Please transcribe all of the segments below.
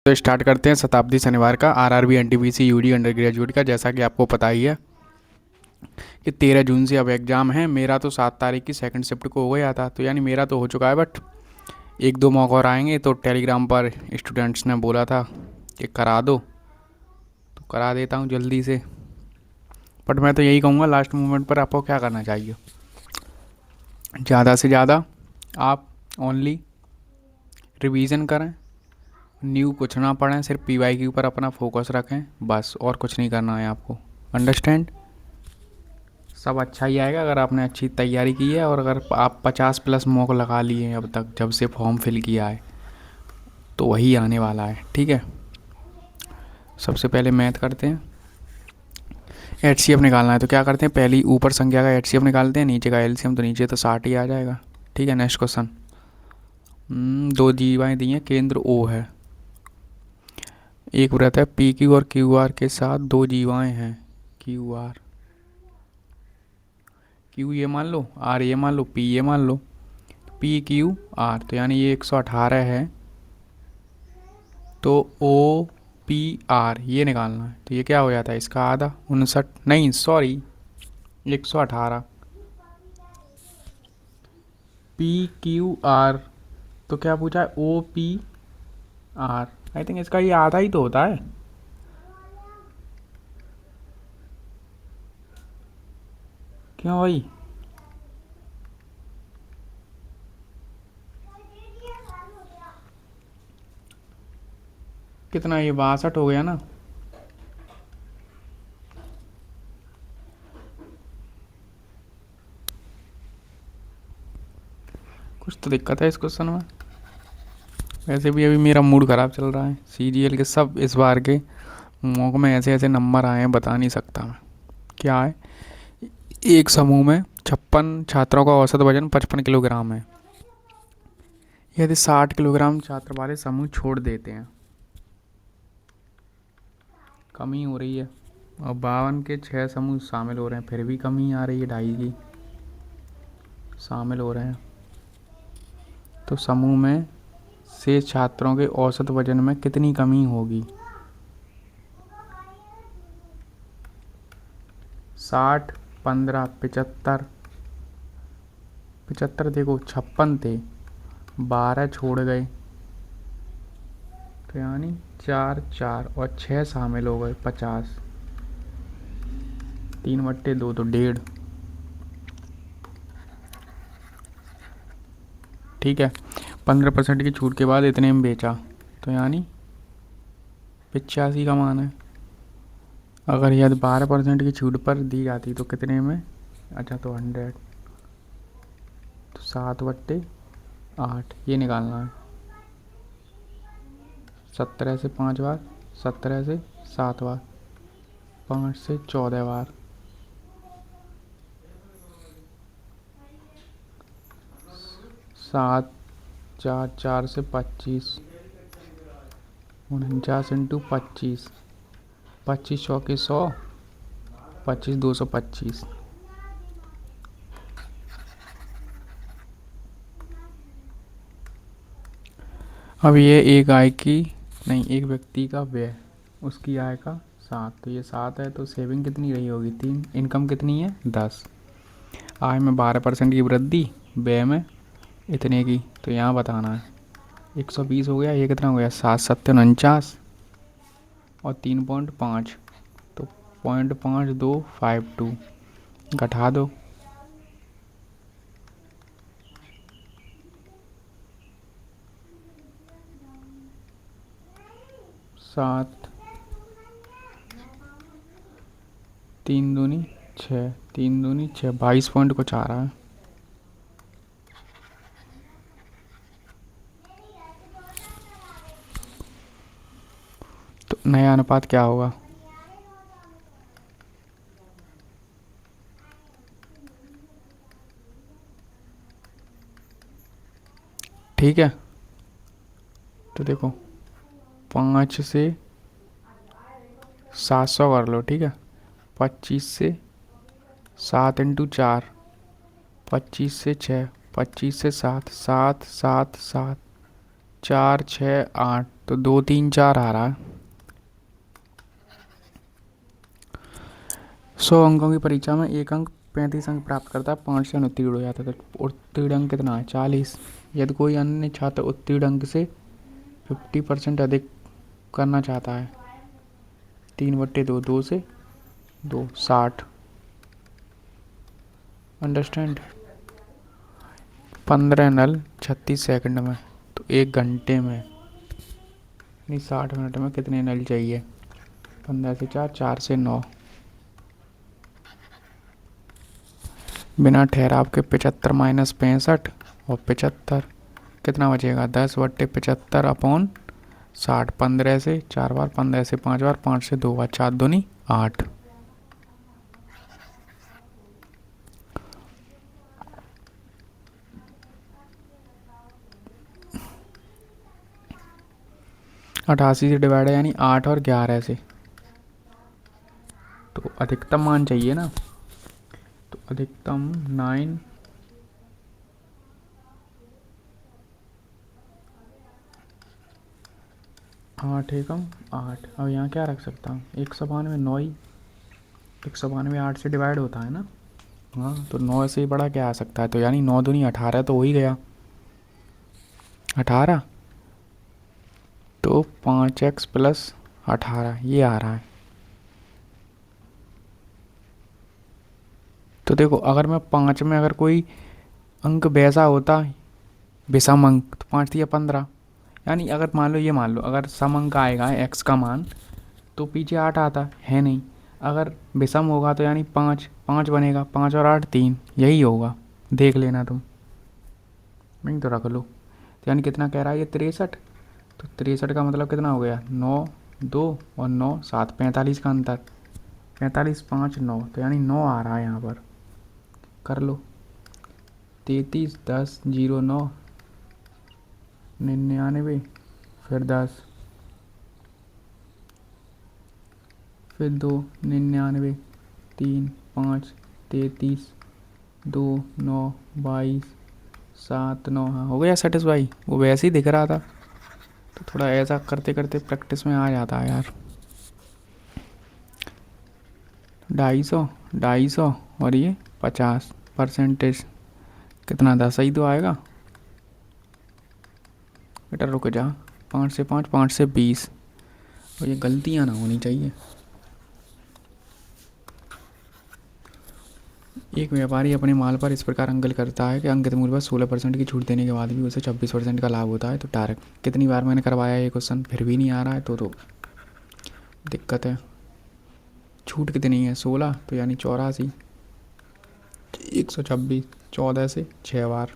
तो स्टार्ट करते हैं शताब्दी शनिवार का RRB NTPC UG undergraduate का। जैसा कि आपको पता ही है कि 13 जून से अब एग्ज़ाम है। मेरा तो 7 तारीख की सेकंड शिफ्ट को हो गया था, तो यानी मेरा तो हो चुका है, बट एक दो मौका और आएंगे। तो टेलीग्राम पर स्टूडेंट्स ने बोला था कि करा दो, तो करा देता हूँ जल्दी से। बट मैं तो यही कहूँगा, लास्ट मोमेंट पर आपको क्या करना चाहिए, ज़्यादा से ज़्यादा आप ओनली रिवीजन करें, न्यू कुछ ना पढ़ें, सिर्फ पीवाई के ऊपर अपना फोकस रखें, बस और कुछ नहीं करना है आपको। अंडरस्टैंड? सब अच्छा ही आएगा अगर आपने अच्छी तैयारी की है, और अगर आप 50+ मॉक लगा लिए हैं अब तक जब से फॉर्म फिल किया है, तो वही आने वाला है। ठीक है, सबसे पहले मैथ करते हैं। एचसीएफ निकालना है तो क्या करते हैं, पहली ऊपर संख्या का एचसीएफ निकालते हैं, नीचे का एलसीएम, तो नीचे तो 60 ही आ जाएगा। ठीक है, नेक्स्ट क्वेश्चन। दो जीवाएँ दी हैं, केंद्र ओ है, एक वृत्त है पी क्यू और क्यू आर के साथ दो जीवाएँ हैं, क्यू आर, क्यू ये मान लो, आर ये मान लो, पी ये मान लो, पी क्यू आर, तो यानी ये 118 है, तो ओ पी आर ये निकालना है। तो ये क्या हो जाता है, इसका आधा 59, नहीं सॉरी 118, पी क्यू आर, तो क्या पूछा है, O P R. I think इसका ये आधा ही तो होता है। क्यों भाई, कितना, ये 62 हो गया ना। कुछ तो दिक्कत है इस क्वेश्चन में। वैसे भी अभी मेरा मूड ख़राब चल रहा है, सीजीएल के सब इस बार के मॉक में ऐसे ऐसे नंबर आए हैं, बता नहीं सकता मैं क्या है। एक समूह में 56 छात्रों का औसत वजन 55 किलोग्राम है। यदि 60 किलोग्राम छात्र वाले समूह छोड़ देते हैं, कमी हो रही है, और 52 के 6 समूह शामिल हो रहे हैं, फिर भी कमी आ रही है, 2.5 की शामिल हो रहे हैं, तो समूह में से छात्रों के औसत वजन में कितनी कमी होगी। 60, 15, 75, 75 देखो 56 थे, 12 छोड़ गए, तो यानी 4 4 और 6 शामिल हो गए, 50, 3/2 तो 1.5। ठीक है, 15% की छूट के बाद इतने में बेचा, तो यानी 85 का मान है। अगर यदि 12% की छूट पर दी जाती तो कितने में, अच्छा तो 100, तो 7/8 ये निकालना है। 17 से 5 बार, 17 से 7 बार, 5 से 14 बार, 7 4 4 से 25, 49 इंटू 25, 25 चौके 100, 25 225। अब ये एक आय की, नहीं एक व्यक्ति का व्यय, उसकी आय का 7, तो ये 7 है, तो सेविंग कितनी रही होगी 3, इनकम कितनी है 10, आय में 12% की वृद्धि, व्यय में इतने की, तो यहाँ बताना है। 120 हो गया, ये कितना हो गया 7 7 49, और 3.5, तो 0.5252 घटा दो, 7 3 दूनी 6, 3 दूनी 6, 22 पॉइंट कुछ आ रहा है। तो नया अनुपात क्या होगा, ठीक है, तो देखो 5 से 700 कर लो, ठीक है, 25 से 7 इंटू 4, 25 से 6, 25 से 7, 7 7 7, 4 6 8, तो 2 3 4 आ रहा है। 100 अंकों की परीक्षा में एक अंक 35 अंक प्राप्त करता है, 5 से अनुत्तीर्ण हो जाता है। तो उत्तीर्ण अंक कितना है? 40। यदि कोई अन्य छात्र उत्तीर्ण अंक से 50% अधिक करना चाहता है, 3/2, 2 से 2, 60। अंडरस्टैंड? 15 नल 36 सेकंड में, तो 1 घंटे में नहीं 60 मिनट में कितने नल चाहिए? 15 से 4, 4 से 9। बिना ठहराव के 75 माइनस 65 और 75 कितना बचेगा? 10/75 अपॉन 60। 15 से 4 बार, 15 से 5 बार, 5 से 2 बार, 4 दूनी 8। अठासी से डिवाइड है यानी 8 और 11 से, तो अधिकतम मान चाहिए ना। तो अधिकतम 9, 8 एकम 8। अब यहाँ क्या रख सकता हूँ? 192 9 ही, 192 8 से डिवाइड होता है ना। हाँ, तो 9 से ही बड़ा क्या आ सकता है? तो यानी 9 दूनी 18 तो हो ही गया 18। तो 5x प्लस 18 ये आ रहा है। तो देखो, अगर मैं 5 में अगर कोई अंक वैसा होता विषम अंक, तो 5 या 15, यानी अगर मान लो, ये मान लो अगर सम अंक आएगा x का मान, तो पीछे 8 आता है नहीं। अगर विषम होगा तो यानी 5 5 बनेगा, 5 और 8 3, यही होगा। देख लेना तुम, मैं तो रख लो। तो यानी कितना कह रहा है ये? 63। तो 63 का मतलब कितना हो गया? 9 2 और 9 7, 45 का अंतर। 45 5 9, तो यानी 9 आ रहा है यहाँ पर। कर लो। 33 10 0 9 99, फिर 10, फिर 2 99, 3 5 33 2 9 22 7 9। हाँ हो गया सेटिस्फाई। वो वैसे ही दिख रहा था, तो थोड़ा ऐसा करते करते प्रैक्टिस में आ जाता है यार। 250 250 और ये 50 परसेंटेज कितना था? सही तो आएगा बेटा, रुक जा। 5 से 5, 5 से 20, और ये गलतियाँ ना होनी चाहिए। एक व्यापारी अपने माल पर इस प्रकार अंकन करता है कि अंकित मूल्य पर 16% की छूट देने के बाद भी उसे 26% का लाभ होता है। तो टारक कितनी बार मैंने करवाया ये क्वेश्चन, फिर भी नहीं आ रहा है, तो दिक्कत है। छूट कितनी है? 16, तो यानी 84, 126, 14 से 6 बार,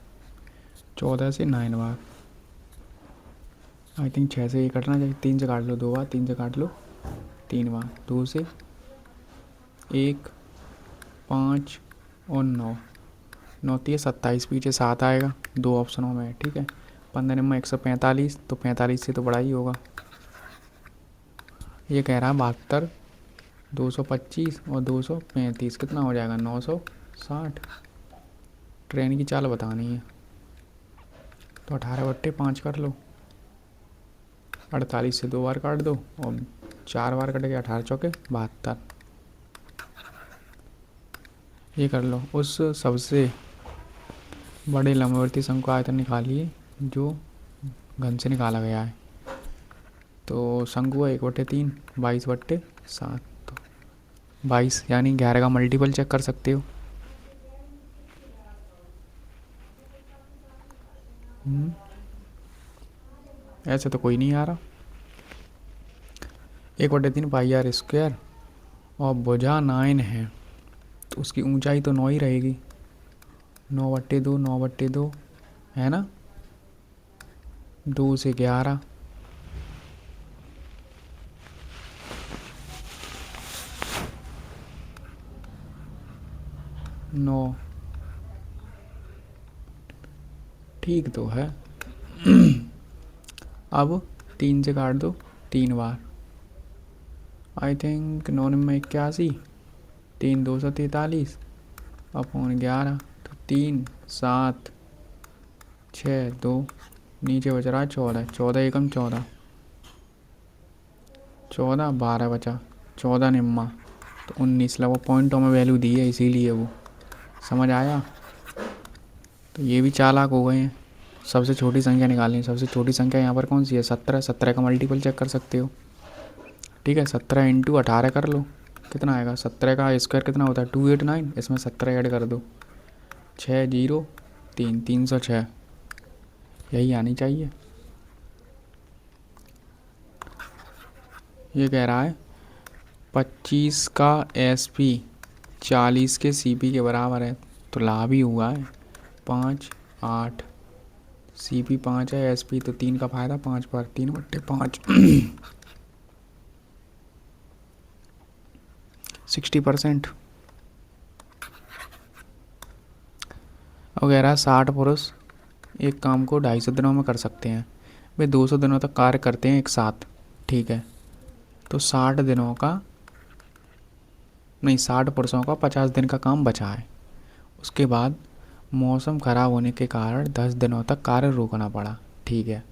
14 से 9 बार। आई थिंक 6 से ये कटना चाहिए, 3 से काट लो 2 बार, 3 से काट लो 3 बार, 2 से 1 5 और 9 9 3 27, पीछे 7 आएगा 2 ऑप्शनों में, ठीक है। 15 में 145, तो 45 से तो बड़ा ही होगा। ये कह रहा है 72, 225 और 235 कितना हो जाएगा? 960। ट्रेन की चाल बतानी है, तो 18/5 कर लो। 48 से 2 बार काट दो और 4 बार कट गया, 18 चौके 72। ये कर लो। उस सबसे बड़े लंबवर्ती शंकु आयतन निकालिए जो घन से निकाला गया है। तो शंकु है 1/3, 22/7, तो 22 यानी 11 का मल्टीपल चेक कर सकते हो। ऐसे तो कोई नहीं आ रहा। 1/3 πr², और भुजा 9 है, तो उसकी ऊंचाई तो 9 ही रहेगी। 9/2, 9/2 है ना। 2 से 11, 9, ठीक तो है। अब 3 से काट दो 3 बार, आई थिंक 9 में 81, 3 243 अपॉन 11, तो 3 7 6 2, नीचे बच रहा है 14, 14 एकम 14, 14, 12 बचा, 14 निम्मा, तो 19 लगभग पॉइंटों में वैल्यू दी है इसीलिए वो। समझ आया? तो ये भी चालाक हो गए हैं। सबसे छोटी संख्या निकालनी, सबसे छोटी संख्या यहाँ पर कौन सी है? 17। 17 का मल्टीपल चेक कर सकते हो। ठीक है, 17 इंटू 18 कर लो, कितना आएगा? 17 का स्क्वायर कितना होता है? 289, इसमें 17 ऐड कर दो, 6 0 3, 306, यही आनी चाहिए। ये कह रहा है 25 का SP 40 के CP के बराबर है, तो लाभ ही हुआ है। 5 8, CP 5 है, SP तो 3 का फायदा 5 पर, 3/5 60%। अब कह रहा है 60 पुरुष एक काम को 250 दिनों में कर सकते हैं। वे 200 दिनों तक कार्य करते हैं एक साथ। ठीक है, तो 60 दिनों का नहीं, 60 पुरुषों का 50 दिन का काम बचा है। उसके बाद मौसम खराब होने के कारण 10 दिनों तक कार्य रोकना पड़ा। ठीक है,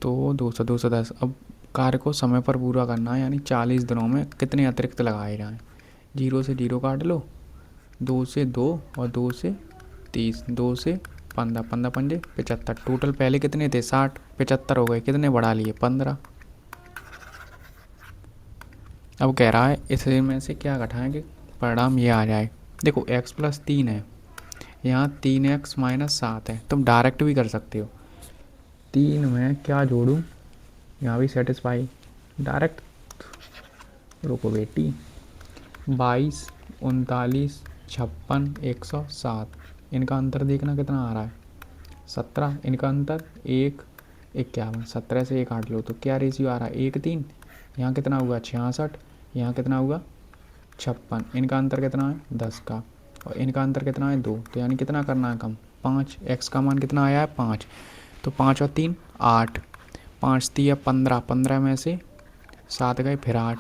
तो 200 210, अब कार्य को समय पर पूरा करना है, यानी 40 दिनों में कितने अतिरिक्त लगाए जाएँ? 0 से 0 काट लो, 2 से 2 और 2 से 30, 2 से 15, 15 पंजे 75। टोटल पहले कितने थे? 60, 75 हो गए, कितने बढ़ा लिए? 15। अब कह रहा है इसे में से क्या घटाएं कि परिणाम ये आ जाए। देखो x + 3 है, यहाँ 3x - 7 है, तुम डायरेक्ट भी कर सकते हो। 3 में क्या जोड़ूं? यहाँ भी सेटिस्फाई डायरेक्ट। रुको बेटी, 22 39 56 107, इनका अंतर देखना कितना आ रहा है? 17। इनका अंतर 1 51, 17 से 1 काट लो तो क्या रेशियो आ रहा है? 1 3। यहाँ कितना हुआ? 66। यहाँ कितना हुआ? 56। इनका अंतर कितना है? 10 का, और इनका अंतर कितना है? 2। तो यानी कितना करना है कम? 5। x का मान कितना आया है? 5। तो 5 और 3 8, 5 3 15, 15 में से 7 गए, फिर 8,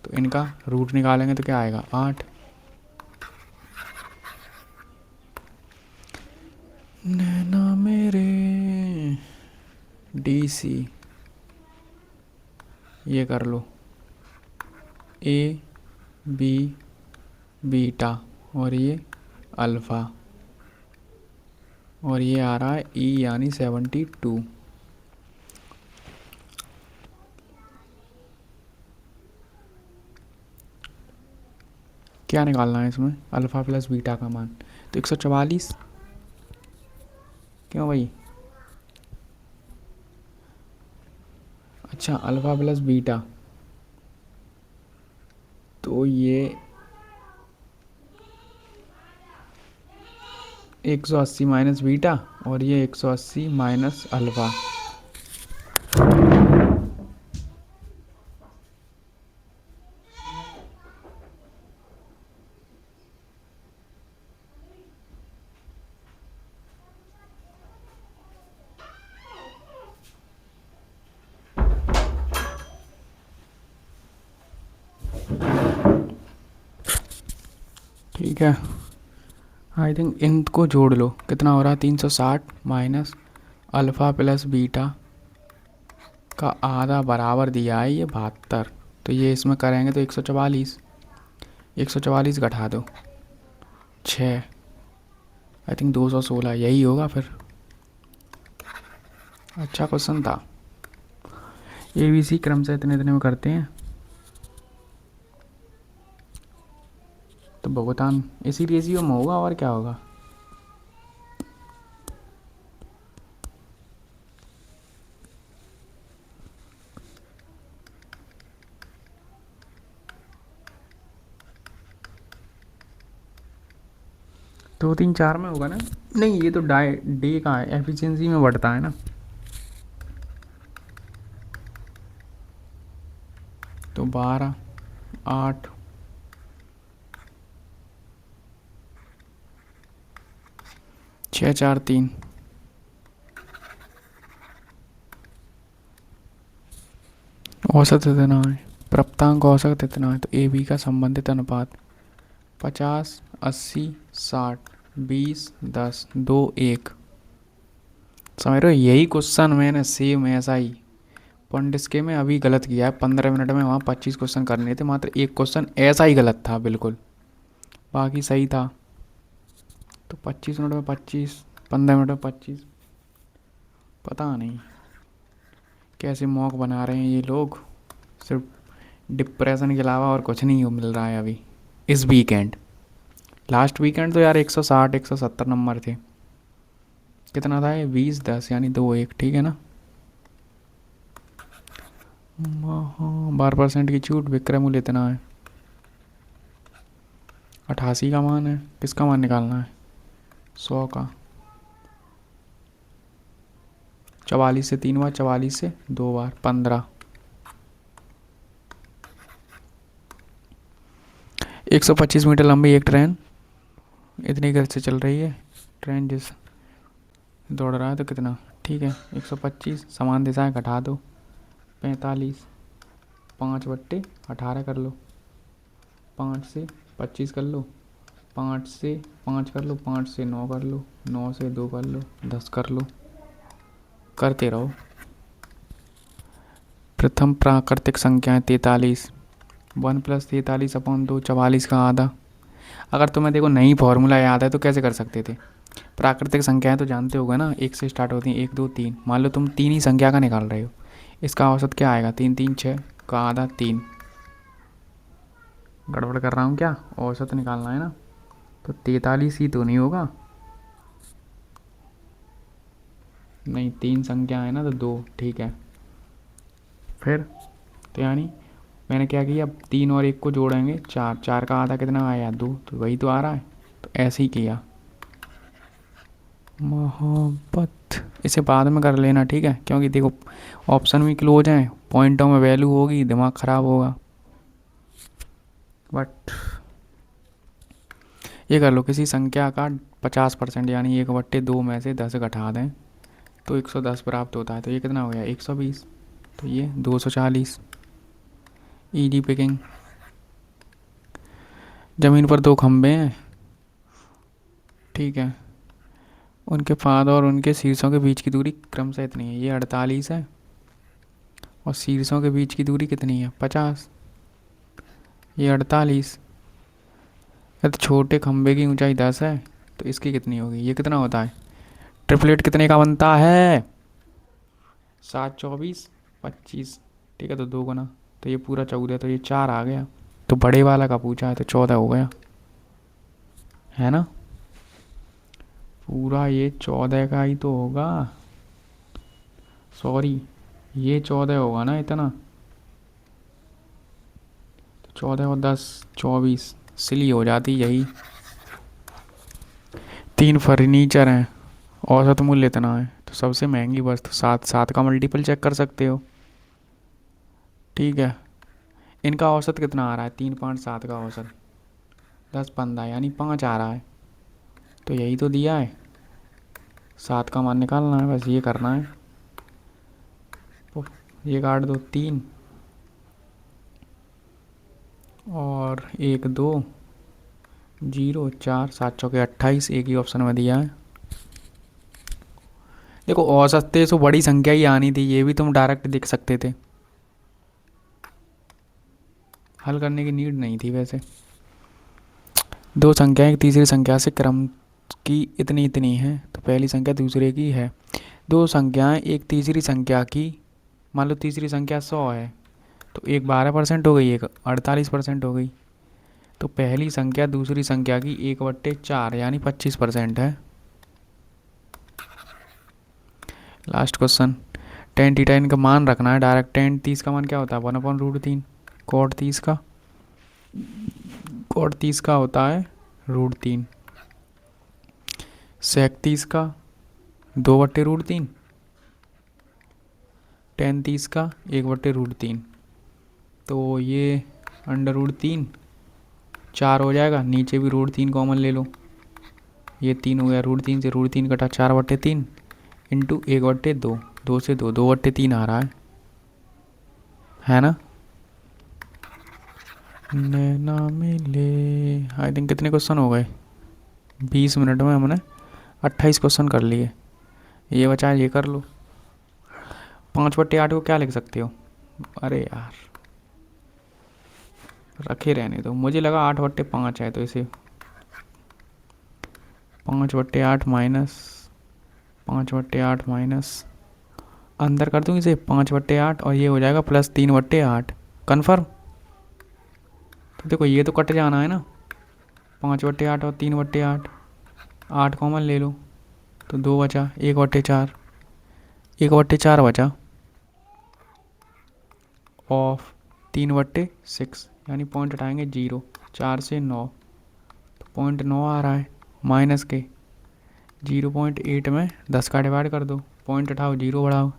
तो इनका रूट निकालेंगे तो क्या आएगा? 8। नैना मेरे DC, ये कर लो, A B बीटा, और ये अल्फ़ा, और ये आ रहा है E यानी 72। क्या निकालना है इसमें? अल्फ़ा + बीटा का मान, तो 144। क्यों भाई? अच्छा, अल्फ़ा + बीटा, तो ये 180 - बीटा, और ये 180 - अल्फ़ा। ठीक है, आई थिंक इनको जोड़ लो, कितना हो रहा है? 360 माइनस अल्फ़ा + बीटा का आधा बराबर दिया है ये 72, तो ये इसमें करेंगे तो 144। 144 घटा दो 6, आई थिंक 216, यही होगा फिर। अच्छा क्वेश्चन था। ABC क्रम से इतने इतने में करते हैं, तो भुगतान इसी रेशियो में होगा, और क्या होगा? दो तीन चार में होगा ना? नहीं, ये तो डे का है, एफिशिएंसी में बढ़ता है ना। तो 12 8 6 4 3, औसत इतना है, प्राप्तांक औसत इतना है, तो AB का संबंधित अनुपात 50 80 60 20 10 2 1। समझ रहे हो? यही क्वेश्चन मैंने सेम ऐसा ही पॉइंट्स के में अभी गलत किया है, 15 मिनट में वहाँ 25 क्वेश्चन करने थे, मात्र एक क्वेश्चन ऐसा ही गलत था बिल्कुल, बाकी सही था। तो 25 मिनट में 25, 15 मिनट में 25, पता नहीं कैसे मॉक बना रहे हैं ये लोग, सिर्फ डिप्रेशन के अलावा और कुछ नहीं मिल रहा है अभी इस वीकेंड। लास्ट वीकेंड तो यार 160 170 नंबर थे। कितना था ये, 20-10 यानी 2-1, ठीक है ना। हाँ 12% की छूट, विक्रय मूल्य इतना है, 88 का मान है। किसका मान निकालना है, 100 का। 44 से 3 बार, 44 से 2 बार, 15। 125 मीटर लंबी एक ट्रेन इतनी गति से चल रही है, ट्रेन जिस दौड़ रहा है तो कितना, ठीक है 125 समान दिशाएं घटा दो, 45, 5/18 कर लो, 5 से 25 कर लो, 5 से 5 कर लो, 5 से 9 कर लो, 9 से 2 कर लो, 10 कर लो, करते रहो। प्रथम प्राकृतिक संख्याएं 43, 1+43/2, 44 का आधा। अगर तुम्हें देखो नई फॉर्मूला याद है तो कैसे कर सकते थे। प्राकृतिक संख्याएं तो जानते होगा ना, एक से स्टार्ट होती हैं, 1 2 3। मान लो तुम तीन ही संख्या का निकाल रहे हो, इसका औसत क्या आएगा, 3 3 6 का आधा 3। गड़बड़ कर रहा हूँ क्या, औसत निकालना है ना, तो 43 ही तो नहीं होगा, नहीं 3 संख्या है ना तो 2, ठीक है। फिर तो यानी मैंने क्या किया, 3 और 1 को जोड़ेंगे 4, 4 का आधा कितना आया 2, तो वही तो आ रहा है। तो ऐसे ही किया। मोहब्बत इसे बाद में कर लेना, ठीक है, क्योंकि देखो ऑप्शन भी क्लोज हैं, पॉइंटों में वैल्यू होगी, दिमाग ख़राब होगा। बट ये कर लो, किसी संख्या का 50% यानी 1/2 में से 10 घटा दें तो 110 प्राप्त होता है। तो ये कितना हो गया, 120, तो ये 240। ईडी पिकिंग, ज़मीन पर 2 खंबे हैं, ठीक है, उनके पाद और उनके शीर्षों के बीच की दूरी क्रमशः इतनी है, ये 48 है, और शीर्षों के बीच की दूरी कितनी है 50, ये 48। यदि छोटे खंबे की ऊंचाई 10 है तो इसकी कितनी होगी, ये कितना होता है, ट्रिपलेट कितने का बनता है, 7 24 25, ठीक है, तो 2 गुना, तो ये पूरा 14, तो ये 4 आ गया। तो बड़े वाला का पूछा है तो 14 हो गया, है ना, पूरा ये 14 का ही तो होगा, सॉरी ये 14 होगा ना इतना, तो 14 और 10 24, सिली हो जाती यही। 3 फर्नीचर हैं, औसत मूल्य इतना है, तो सबसे महंगी वस्तु 7, 7 का मल्टीपल चेक कर सकते हो, ठीक है। इनका औसत कितना आ रहा है, 3 5 7 का औसत 10 15 यानी 5 आ रहा है, तो यही तो दिया है, 7 का मान निकालना है, बस ये करना है। ये काट दो, 3 और 1 2 0 4, 7 चौके 28, एक ही ऑप्शन में दिया है। देखो औसत से तो बड़ी संख्या ही आनी थी, ये भी तुम डायरेक्ट देख सकते थे, हल करने की नीड नहीं थी वैसे। दो संख्याएं एक तीसरी संख्या से क्रम की इतनी इतनी है, तो पहली संख्या दूसरे की है। दो संख्याएं एक तीसरी संख्या की, मान लो तीसरी संख्या 100 है, तो एक 12% हो गई, एक 48% हो गई, तो पहली संख्या दूसरी संख्या की 1/4 यानी 25% है। लास्ट क्वेश्चन, टेन थीटा इनका मान रखना है डायरेक्ट। टेन 30 का मान क्या होता है, 1/√3। कॉट 30 का होता है √3। सेक 30 का 2/√3। टेन 30 का 1/√3, तो ये √3 4 हो जाएगा, नीचे भी √3 कॉमन ले लो, ये 3 हो गया, √3 से √3 कटा 4/3 इंटू 1/2, 2 से 2, 2/3 आ रहा है ना। नैना मिले, आई थिंक कितने क्वेश्चन हो गए, 20 मिनट में हमने 28 क्वेश्चन कर लिए, ये बचा ये कर लो। 5/8 को क्या लिख सकते हो? अरे यार रखे रहने दो, मुझे लगा 8/5 है, तो इसे 5/8 माइनस 5/8 माइनस अंदर कर दूँ इसे 5/8, और ये हो जाएगा +3/8। कन्फर्म? तो देखो ये तो कट जाना है ना, 5/8 और 3/8, 8 कॉमन ले लो तो 2 बचा, 1/4, 1/4 बचा ऑफ 3/6, यानी पॉइंट हटाएंगे 0, 4 से 9, तो 0.9 आ रहा है, माइनस के 0.8 में 10 का डिवाइड कर दो, पॉइंट हटाओ 0 बढ़ाओ,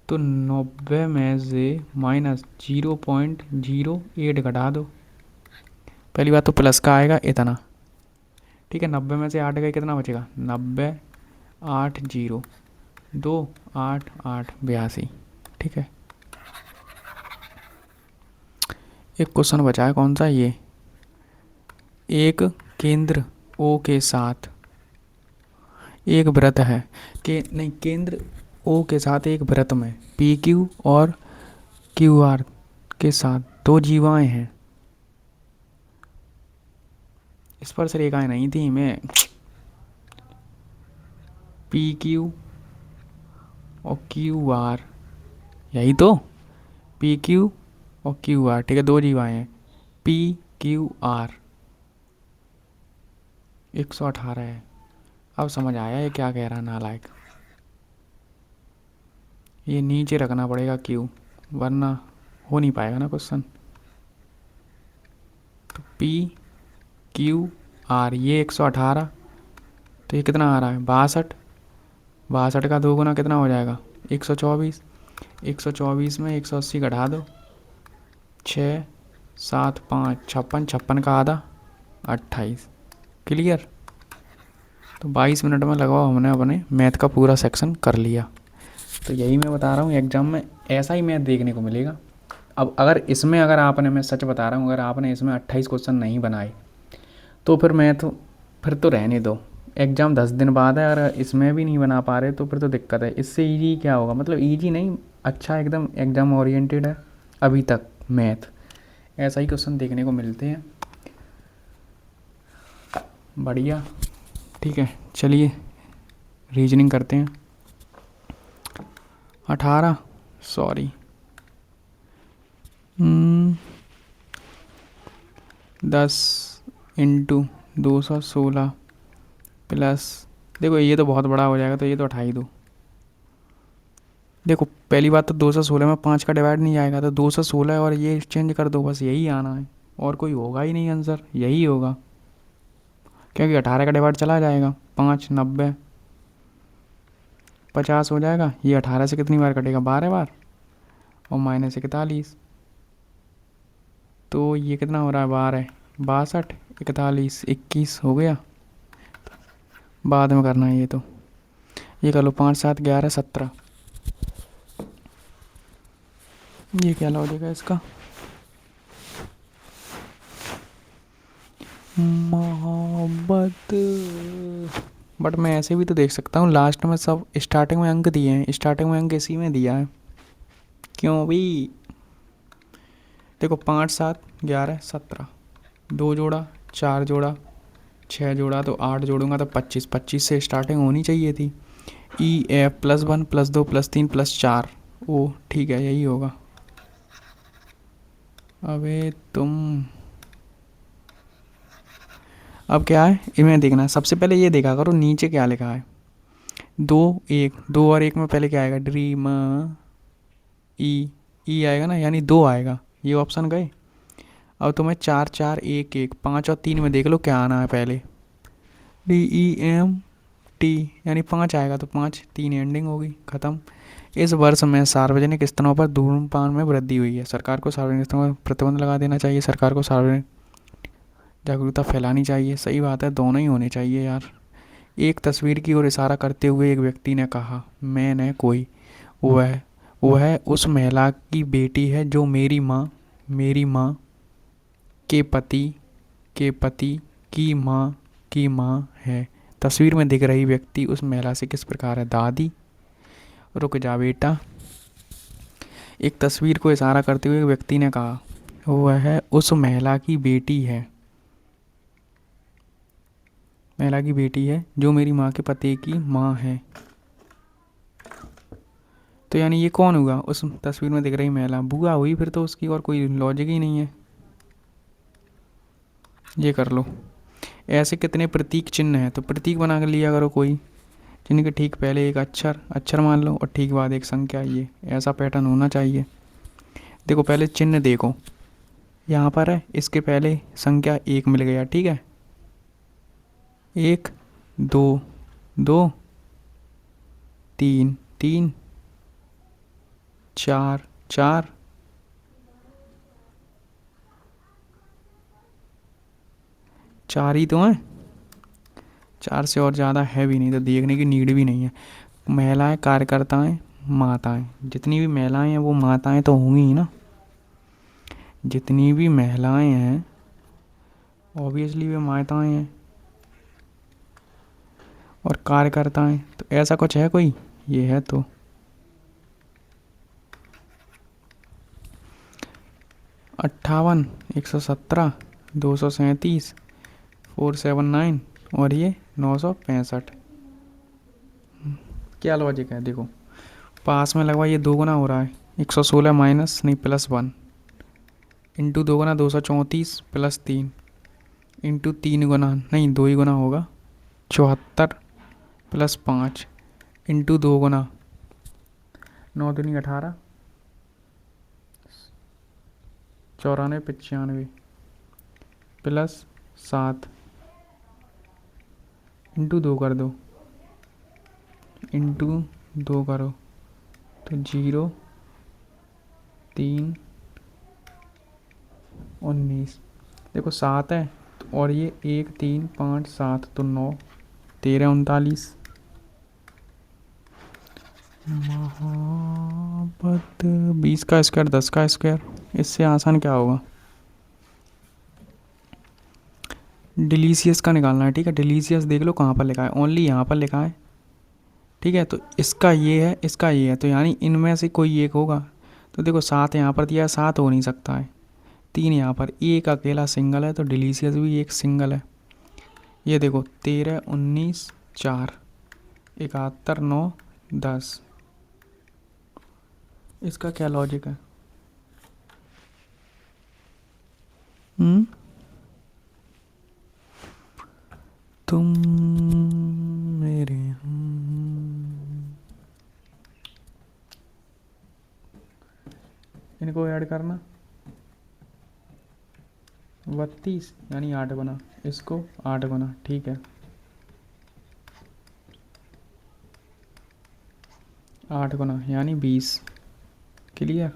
तो 90 में से माइनस 0.08 घटा दो। पहली बात तो प्लस का आएगा इतना, ठीक है। 90 में से 8 गए, कितना बचेगा? 90, 8, 0, 2, 8, 8, 82, ठीक है। एक क्वेश्चन बचा है, कौन सा? ये एक केंद्र ओ के साथ एक वृत्त है, के नहीं, केंद्र ओ के साथ एक वृत्त में पी क्यू और क्यू आर के साथ दो जीवाएं हैं। इस पर से रेखाएं नहीं थी, मैं पी क्यू और क्यू आर, यही तो, पी क्यू और क्यू आर, ठीक है, दो जीवाएं हैं, पी क्यू आर 118 है। अब समझ आया ये क्या कह रहा नालायक। ये नीचे रखना पड़ेगा क्यू, वरना हो नहीं पाएगा ना क्वेश्चन। तो पी क्यू आर ये 118, तो ये कितना आ रहा है? 62, 62 का 2 गुना कितना हो जाएगा? 124, 124 में 180 घटा दो, 6, 7, 5, 56, 56 का आधा 28। क्लियर? तो 22 मिनट में लगाओ, हमने अपने मैथ का पूरा सेक्शन कर लिया। तो यही मैं बता रहा हूँ, एग्ज़ाम में ऐसा ही मैथ देखने को मिलेगा। अब अगर इसमें, अगर आपने, मैं सच बता रहा हूँ, अगर आपने इसमें 28 क्वेश्चन नहीं बनाए तो फिर मैथ, फिर तो रहने दो, एग्ज़ाम 10 दिन बाद है, अगर इसमें भी नहीं बना पा रहे तो फिर तो दिक्कत है। इससे इजी क्या होगा, मतलब इजी नहीं, अच्छा एकदम एग्ज़ाम ओरिएंटेड है अभी तक मैथ, ऐसा ही क्वेश्चन देखने को मिलते हैं। बढ़िया, ठीक है, चलिए रीजनिंग करते हैं। 18, सॉरी, 10 इंटू 216 प्लस, देखो ये तो बहुत बड़ा हो जाएगा, तो ये तो हटा ही दो। देखो पहली बात तो 216 में 5 का डिवाइड नहीं आएगा, तो 216 और ये चेंज कर दो, बस यही आना है, और कोई होगा ही नहीं आंसर, यही होगा, क्योंकि 18 का डिवाइड चला जाएगा, 5, 90, 50 हो जाएगा। ये 18 से कितनी बार कटेगा? 12 बार, और माइनस 41, तो ये कितना हो रहा है? 12, 62, 41, 21 हो गया, बाद में करना है ये, तो ये कर लो, 5, 7, 11, 17, ये क्या लॉजिक है इसका? मोहब्बत, बट मैं ऐसे भी तो देख सकता हूँ, लास्ट में सब स्टार्टिंग में अंक दिए हैं, स्टार्टिंग में अंक इसी में दिया है, क्यों भी? देखो 5, 7, 11, 17, 2 जोड़ा, 4 जोड़ा, 6 जोड़ा, तो 8 जोड़ूंगा तो 25, 25 से स्टार्टिंग होनी चाहिए थी। ई एफ +1 +2 +3 +4, ओ ठीक है, यही होगा। अबे तुम, अब क्या है इनमें देखना है, सबसे पहले ये देखा करो नीचे क्या लिखा है, 2, 1, 2 और 1 में पहले क्या आएगा? ड्रीम, ई आएगा ना, यानी 2 आएगा, ये ऑप्शन गए। अब तुम्हें 4, 4, 1, 1, 5 और 3 में देख लो क्या आना है पहले, DEMT, यानी 5 आएगा, तो 5, 3 एंडिंग होगी, ख़त्म। इस वर्ष में सार्वजनिक स्थानों पर धूम्रपान में वृद्धि हुई है, सरकार को सार्वजनिक स्थानों पर प्रतिबंध लगा देना चाहिए, सरकार को सार्वजनिक जागरूकता फैलानी चाहिए। सही बात है, दोनों ही होने चाहिए यार। एक तस्वीर की ओर इशारा करते हुए एक व्यक्ति ने कहा, मैंने कोई, वह वह उस महिला की बेटी है जो मेरी माँ के पति के पति की माँ है। तस्वीर में दिख रही व्यक्ति उस महिला से किस प्रकार है? दादी। रुक जा बेटा। एक तस्वीर को इशारा करते हुए एक व्यक्ति ने कहा, वह उस महिला की बेटी है, महिला की बेटी है जो मेरी माँ के पति की माँ है। तो यानी ये कौन हुआ? उस तस्वीर में दिख रही महिला बुआ हुई फिर तो उसकी, और कोई लॉजिक ही नहीं है। ये कर लो। ऐसे कितने प्रतीक चिन्ह हैं, तो प्रतीक बना कर लिया करो कोई, जिनके ठीक पहले एक अक्षर अक्षर मान लो और ठीक बाद एक संख्या। ये ऐसा पैटर्न होना चाहिए। देखो पहले चिन्ह देखो, यहाँ पर है, इसके पहले संख्या एक मिल गया, ठीक है, एक, दो, दो, तीन, तीन, चार, चार, चार ही तो हैं, चार से और ज़्यादा है भी नहीं, तो देखने की नीड भी नहीं है। महिलाएं, कार्यकर्ताएं, माताएं, जितनी भी महिलाएं हैं वो माताएं तो होंगी ही ना। जितनी भी महिलाएं हैं ऑब्वियसली वे माताएं हैं, और कार्यकर्ताएं, तो ऐसा कुछ है कोई? ये है तो 58, 117, 237, 479 और ये 965। क्या लॉजिक है? देखो पास में लगवा, ये 2 गुना हो रहा है, 116 माइनस नहीं प्लस 1, इंटू 2 गुना 234 प्लस 3, इंटू 3 गुना नहीं 2 ही गुना होगा 74 प्लस 5, इंटू 2 गुना 9 दूनी 18, 94 95 प्लस 7, इंटू 2 कर दो, इंटू 2 करो तो 0, 3, 19। देखो 7 है तो, और ये 1, 3, 5, 7 तो 9, 13, 39। मोहब्बत 20 का स्क्वायर 10 का स्क्वायर, इससे आसान क्या होगा? डिलीशियस का निकालना है, ठीक है। डिलीशियस देख लो कहाँ पर लिखा है, ओनली यहाँ पर लिखा है, ठीक है। तो इसका ये है, इसका ये है, तो यानी इनमें से कोई एक होगा। तो देखो 7 यहाँ पर दिया, 7 हो नहीं सकता है, 3 यहाँ पर, एक अकेला सिंगल है, तो डिलीशियस भी एक सिंगल है। ये देखो 13, 19, 4, 71, 9, 10। इसका क्या लॉजिक है? तुम मेरे इनको ऐड करना 32 यानी 8 गुना, इसको 8 गुना, ठीक है, 8 गुना यानी 20। क्लियर?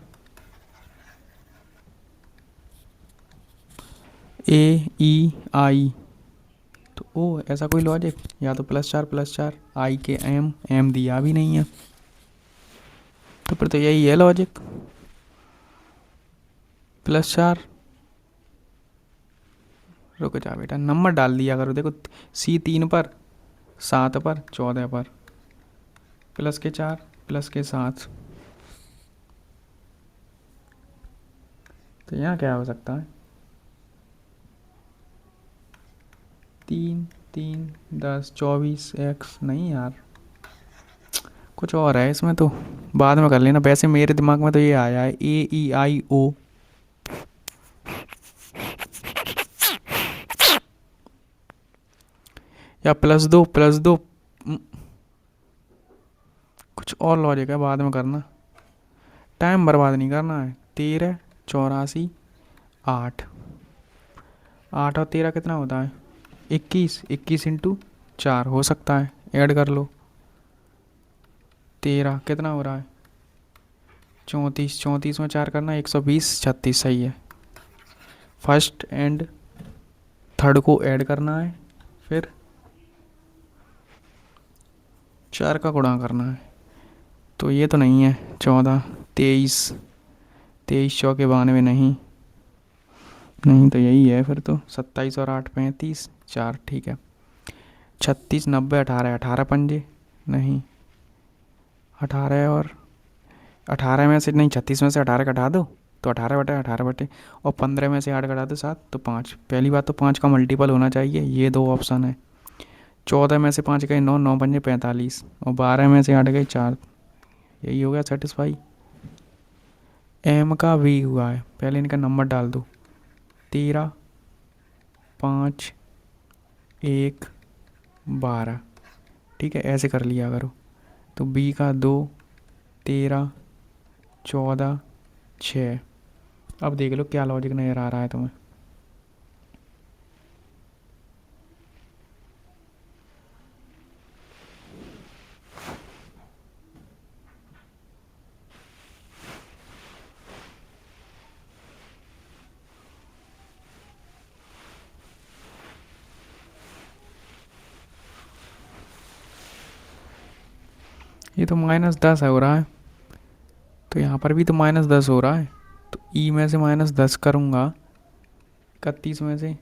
AEI तो ओ, ऐसा कोई लॉजिक? या तो +4 आई के एम दिया भी नहीं है, तो फिर तो यही है लॉजिक, +4। रुक जा बेटा, नंबर डाल दिया करो। देखो C 3 पर, 7 पर, 14 पर, +4 +7, तो यहाँ क्या हो सकता है? 3, 3, 10, 24 x, नहीं यार कुछ और है इसमें, तो बाद में कर लेना। वैसे मेरे दिमाग में तो ये आया है AEIO। या +2 कुछ और लॉजिक है, बाद में करना, टाइम बर्बाद नहीं करना है। 13, 84, 8, 8 और 13 कितना होता है? 21, 21 इंटू 4 हो सकता है, ऐड कर लो। 13 कितना हो रहा है? 34, 34 में 4 करना 120, 36 सही है। फर्स्ट एंड थर्ड को ऐड करना है, फिर 4 का गुणा करना है, तो ये तो नहीं है। 14, 23, 23 चौके 92, नहीं नहीं, तो यही है फिर तो। 27 और 8 35, 4, ठीक है। 36, 90, 18, 18 पंजे, नहीं 18 और 18 में से नहीं, 36 में से 18 कटा दो तो 18/18 और 15 में से 8 कटा दो 7 तो 5। पहली बात तो 5 का मल्टीपल होना चाहिए, ये दो ऑप्शन है। 14 में से 5 गए 9, 9 पंजे 45 और 12 में से 8 गए 4। यही हो गया सेटिस्फाई। एम का वी हुआ है, पहले इनका नंबर डाल दो 13, 5, 1, 12। ठीक है, ऐसे कर लिया करो। तो बी का 2, 13, 14, 6। अब देख लो क्या लॉजिक नज़र आ रहा है तुम्हें। ये तो -10 हो रहा है, तो यहाँ पर भी तो -10 हो रहा है। तो ई में से -10 करूँगा, 31 में से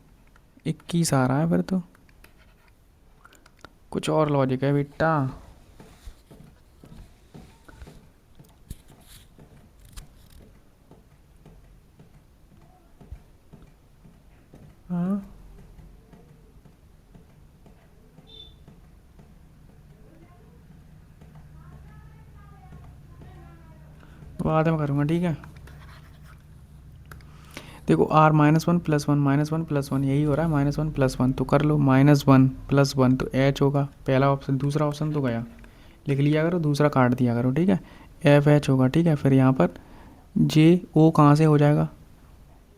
21 आ रहा है। फिर तो कुछ और लॉजिक है बेटा। हाँ, बाद में करूँगा, ठीक है। देखो R-1 +1 यही हो रहा है, -1 +1 तो कर लो -1 +1 तो H होगा पहला ऑप्शन। दूसरा ऑप्शन तो गया, लिख लिया करो, दूसरा काट दिया करो, ठीक है। FH होगा, ठीक है। फिर यहाँ पर JO कहाँ से हो जाएगा,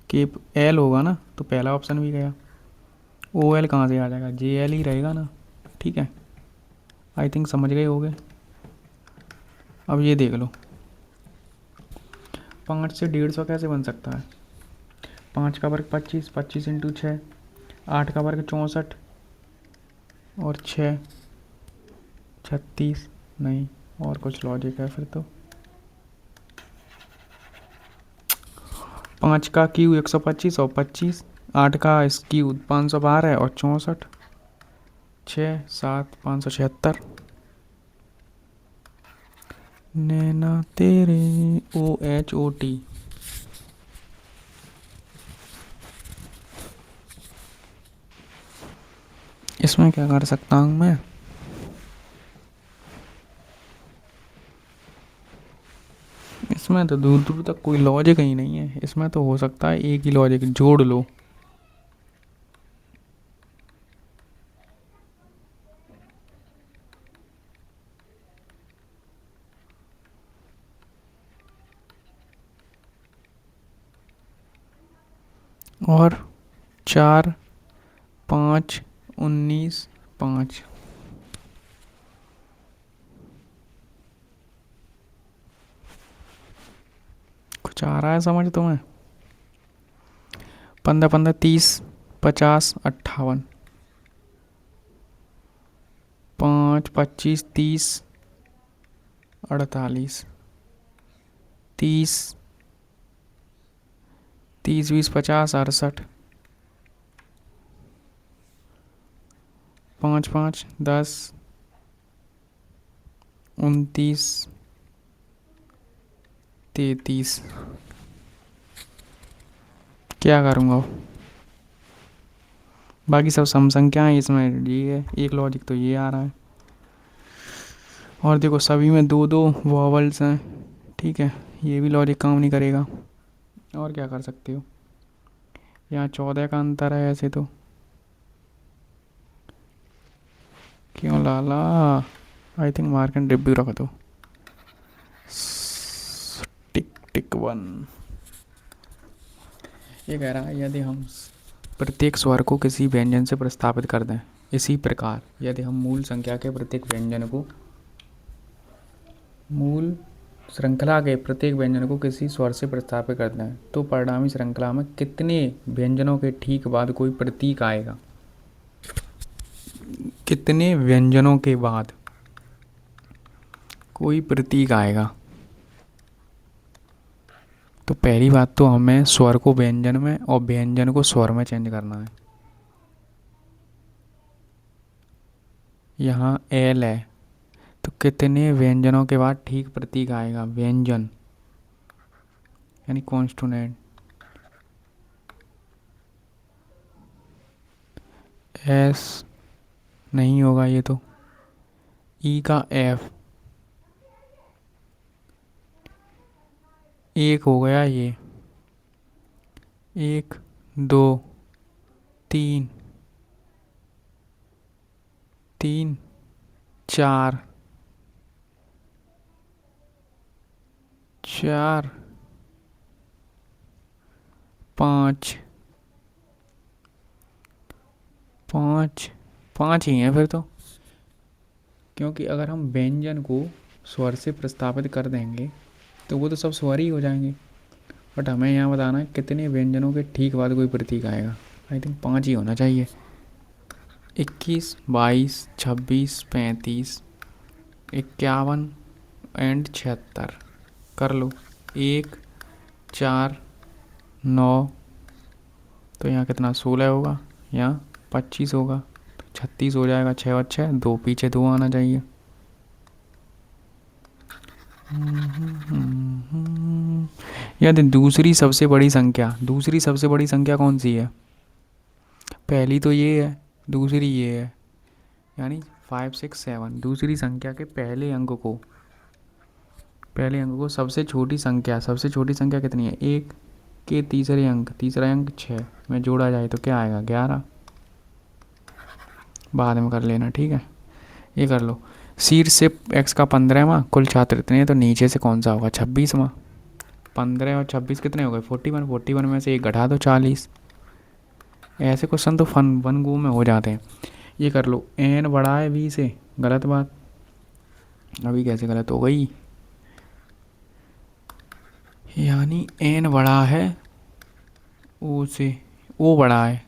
कि L होगा ना, तो पहला ऑप्शन भी गया। OL कहाँ से आ जाएगा, JL ही रहेगा ना, ठीक है। आई थिंक समझ गए होगे। अब ये देख लो 5 से 150 कैसे बन सकता है। 5 का वर्ग 25, 25 इंटू 6, 8 का वर्ग 64 और 6 36। नहीं, और कुछ लॉजिक है फिर तो। 5 का क्यू 125 और 25, 8 का क्यू 512 और 64, 6 7 576। नैना तेरे OHOT। इसमें क्या कर सकता हूँ मैं। इसमें तो दूर दूर तक कोई लॉजिक ही नहीं है। इसमें तो हो सकता है एक ही लॉजिक, जोड़ लो। और 4 5 19 5। कुछ आ रहा है समझ तुम्हें। 15 15 30 50 58, 5 25 30 48, 30 30 20 50 68, 5 5 10 29 33। क्या करूँगा, बाकी सब सम संख्याएं इसमें ये है। एक लॉजिक तो ये आ रहा है। और देखो सभी में दो दो वॉवल्स हैं, ठीक है। ये भी लॉजिक काम नहीं करेगा। और क्या कर सकते हो, यहाँ 14 का अंतर है ऐसे तो। क्यों Lala, I think mark and review रख दो। टिक टिक 1। ये कह रहा है यदि हम प्रत्येक स्वर को किसी व्यंजन से प्रतिस्थापित कर दें, इसी प्रकार यदि हम मूल संख्या के प्रत्येक व्यंजन को मूल श्रृंखला के प्रत्येक व्यंजन को किसी स्वर से प्रतिस्थापित कर दें तो परिणामी श्रृंखला में कितने व्यंजनों के ठीक बाद कोई प्रतीक आएगा। कितने व्यंजनों के बाद कोई प्रतीक आएगा। तो पहली बात तो हमें स्वर को व्यंजन में और व्यंजन को स्वर में चेंज करना है। यहाँ एल है तो कितने व्यंजनों के बाद ठीक प्रतीक आएगा? व्यंजन यानी कॉन्स्टोनेंट। एस नहीं होगा ये तो। ई का एफ, एक हो गया ये। एक, दो, तीन, तीन, चार, चार, पाँच, पाँच, पाँच ही हैं फिर तो। क्योंकि अगर हम व्यंजन को स्वर से प्रस्तावित कर देंगे तो वो तो सब स्वर ही हो जाएंगे। बट हमें यहाँ बताना है कितने व्यंजनों के ठीक बाद कोई प्रतीक आएगा। आई थिंक पाँच ही होना चाहिए। 21, 22, 26, 35, 51 एंड 76 कर लो। 1, 4, 9, तो यहाँ कितना 16 होगा, यहाँ 25 होगा, तो 36 हो जाएगा। 6 और 6 2, पीछे 2 आना चाहिए। याद दूसरी सबसे बड़ी संख्या, दूसरी सबसे बड़ी संख्या कौन सी है? पहली तो ये है, दूसरी ये है, यानी 5, 6, 7। दूसरी संख्या के पहले अंक को, पहले अंक को सबसे छोटी संख्या, सबसे छोटी संख्या कितनी है? 1 के तीसरे अंक, तीसरा अंक 6 में जोड़ा जाए तो क्या आएगा? 11। बाद में कर लेना, ठीक है। ये कर लो। शीर्ष से x का 15वां, कुल छात्र इतने हैं, तो नीचे से कौन सा होगा? 26वां। 15 और 26 कितने हो गए? 41। 41 में से एक घटा दो, 40। ऐसे क्वेश्चन तो वन गो में हो जाते हैं। ये कर लो। n बड़ा है v से, गलत बात। अभी कैसे गलत हो गई? यानी n बड़ा है o से, o बड़ा है।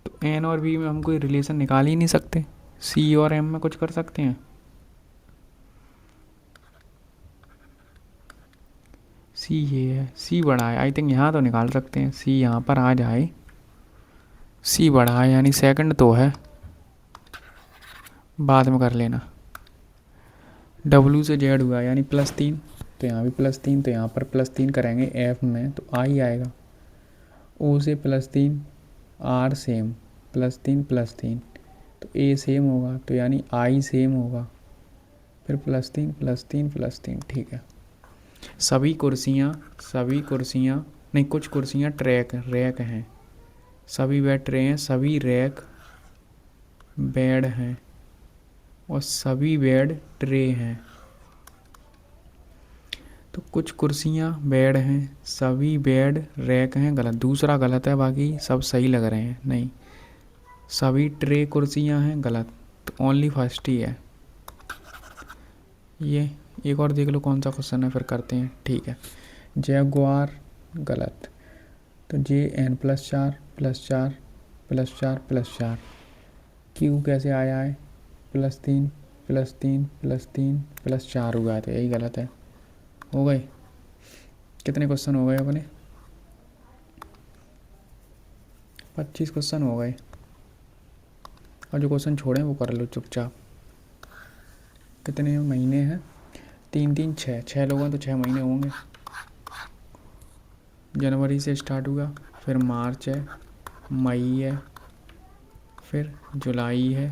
तो n और v में हम कोई रिलेशन निकाल ही नहीं सकते। c और m में कुछ कर सकते हैं? c ये है, c बड़ा है। आई थिंक यहाँ तो निकाल सकते हैं, c यहाँ पर आ जाए। c बड़ा है यानी सेकंड तो है, बाद में कर लेना। w से z हुआ यानी +3, तो यहाँ भी +3, तो यहाँ पर +3 करेंगे f में तो i आएगा। o से +3, r सेम, +3 +3, तो a सेम होगा, तो यानी i सेम होगा। फिर +3 +3 +3, ठीक है। सभी कुर्सियाँ नहीं, कुछ कुर्सियाँ रैक हैं। सभी बेड ट्रे हैं, सभी रैक बेड हैं, और सभी बेड ट्रे हैं। तो कुछ कुर्सियाँ बेड हैं, सभी बेड रैक हैं, गलत। दूसरा गलत है, बाकी सब सही लग रहे हैं। नहीं, सभी ट्रे कुर्सियाँ हैं, गलत। तो ओनली फर्स्ट ही है ये। एक और देख लो कौन सा क्वेश्चन है, फिर करते हैं, ठीक है। जैगुआर, गलत। तो JN +4 +4 +4 +4। क्यू कैसे आया है? +3 +3 +3 +4 हुआ है, तो यही गलत है। हो गए? कितने क्वेश्चन हो गए अपने? 25 क्वेश्चन हो गए। और जो क्वेश्चन छोड़े वो कर लो चुपचाप। कितने महीने हैं? 3 3 6, 6 लोगों तो 6 महीने होंगे। जनवरी से स्टार्ट हुआ, फिर मार्च है, मई है, फिर जुलाई है,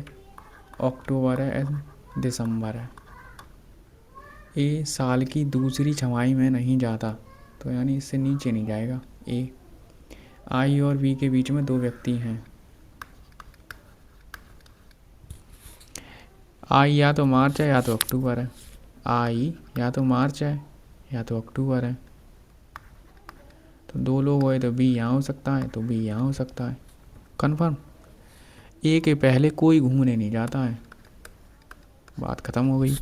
अक्टूबर है एंड दिसंबर है। ए साल की दूसरी छमाही में नहीं जाता, तो यानी इससे नीचे नहीं जाएगा। ए आई और वी के बीच में 2 व्यक्ति हैं। आई या तो मार्च है या तो अक्टूबर है। आई या तो मार्च है या तो अक्टूबर है। तो 2 लोग हुए, तो बी यहाँ हो सकता है, तो बी यहाँ हो सकता है। कन्फर्म। ए के पहले कोई घूमने नहीं जाता है, बात ख़त्म हो गई।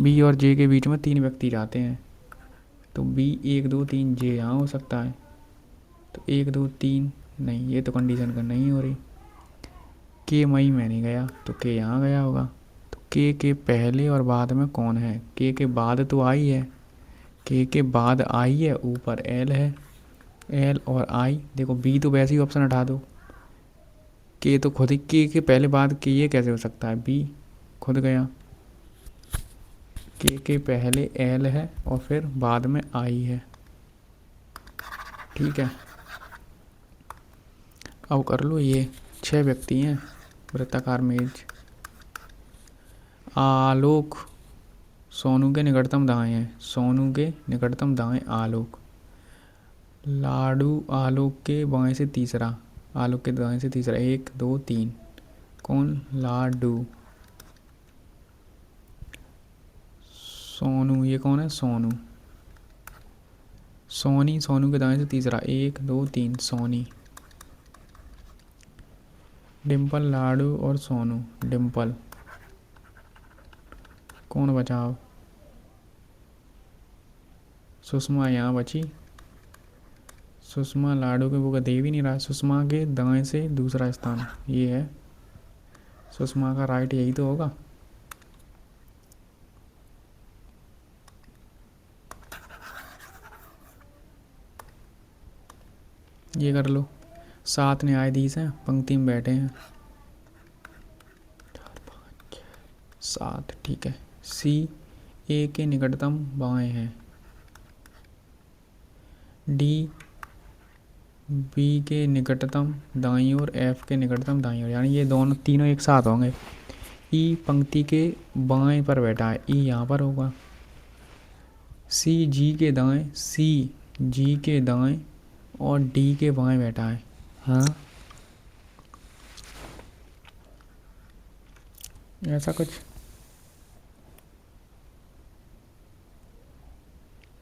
बी और जे के बीच में 3 व्यक्ति जाते हैं, तो बी 1 2 3, जे यहाँ हो सकता है। तो 1 2 3 नहीं, ये तो कंडीशन का नहीं हो रही। के मई में नहीं गया तो के यहाँ गया होगा। तो के पहले और बाद में कौन है? के बाद तो आई है, के बाद आई है, ऊपर एल है, एल और आई। देखो बी तो वैसे ही ऑप्शन हटा दो, के तो खुद ही, के पहले बाद के ये कैसे हो सकता है? बी खुद गया। के पहले एल है और फिर बाद में आई है। ठीक है, अब कर लो। ये 6 व्यक्ति हैं, वृत्ताकार मेज। आलोक सोनू के निकटतम दाएं हैं, सोनू के निकटतम दाएं आलोक। लाडू आलोक के बाएं से तीसरा, आलोक के दाएं से तीसरा, 1 2 3। कौन? लाडू। सोनू, ये कौन है? सोनू। सोनी, सोनू के दाएं से तीसरा, 1 2 3 सोनी। डिम्पल, लाडू और सोनू। डिम्पल। कौन बचा अब? सुषमा यहाँ बची। सुषमा लाडू के वो दे भी नहीं रहा। सुषमा के दाएं से दूसरा स्थान ये है, सुषमा का राइट यही तो होगा। ये कर लो। 7 न्यायाधीश हैं, पंक्ति में बैठे हैं। 7, ठीक है। सी ए के निकटतम बाएं हैं, डी बी के निकटतम दाईं ओर, एफ के निकटतम दाईं ओर, यानी ये दोनों तीनों एक साथ होंगे। ई पंक्ति के बाएं पर बैठा है, ई यहाँ पर होगा। सी जी के दाएं, सी जी के दाएं और डी के बाएं बैठा है। हाँ, ऐसा कुछ।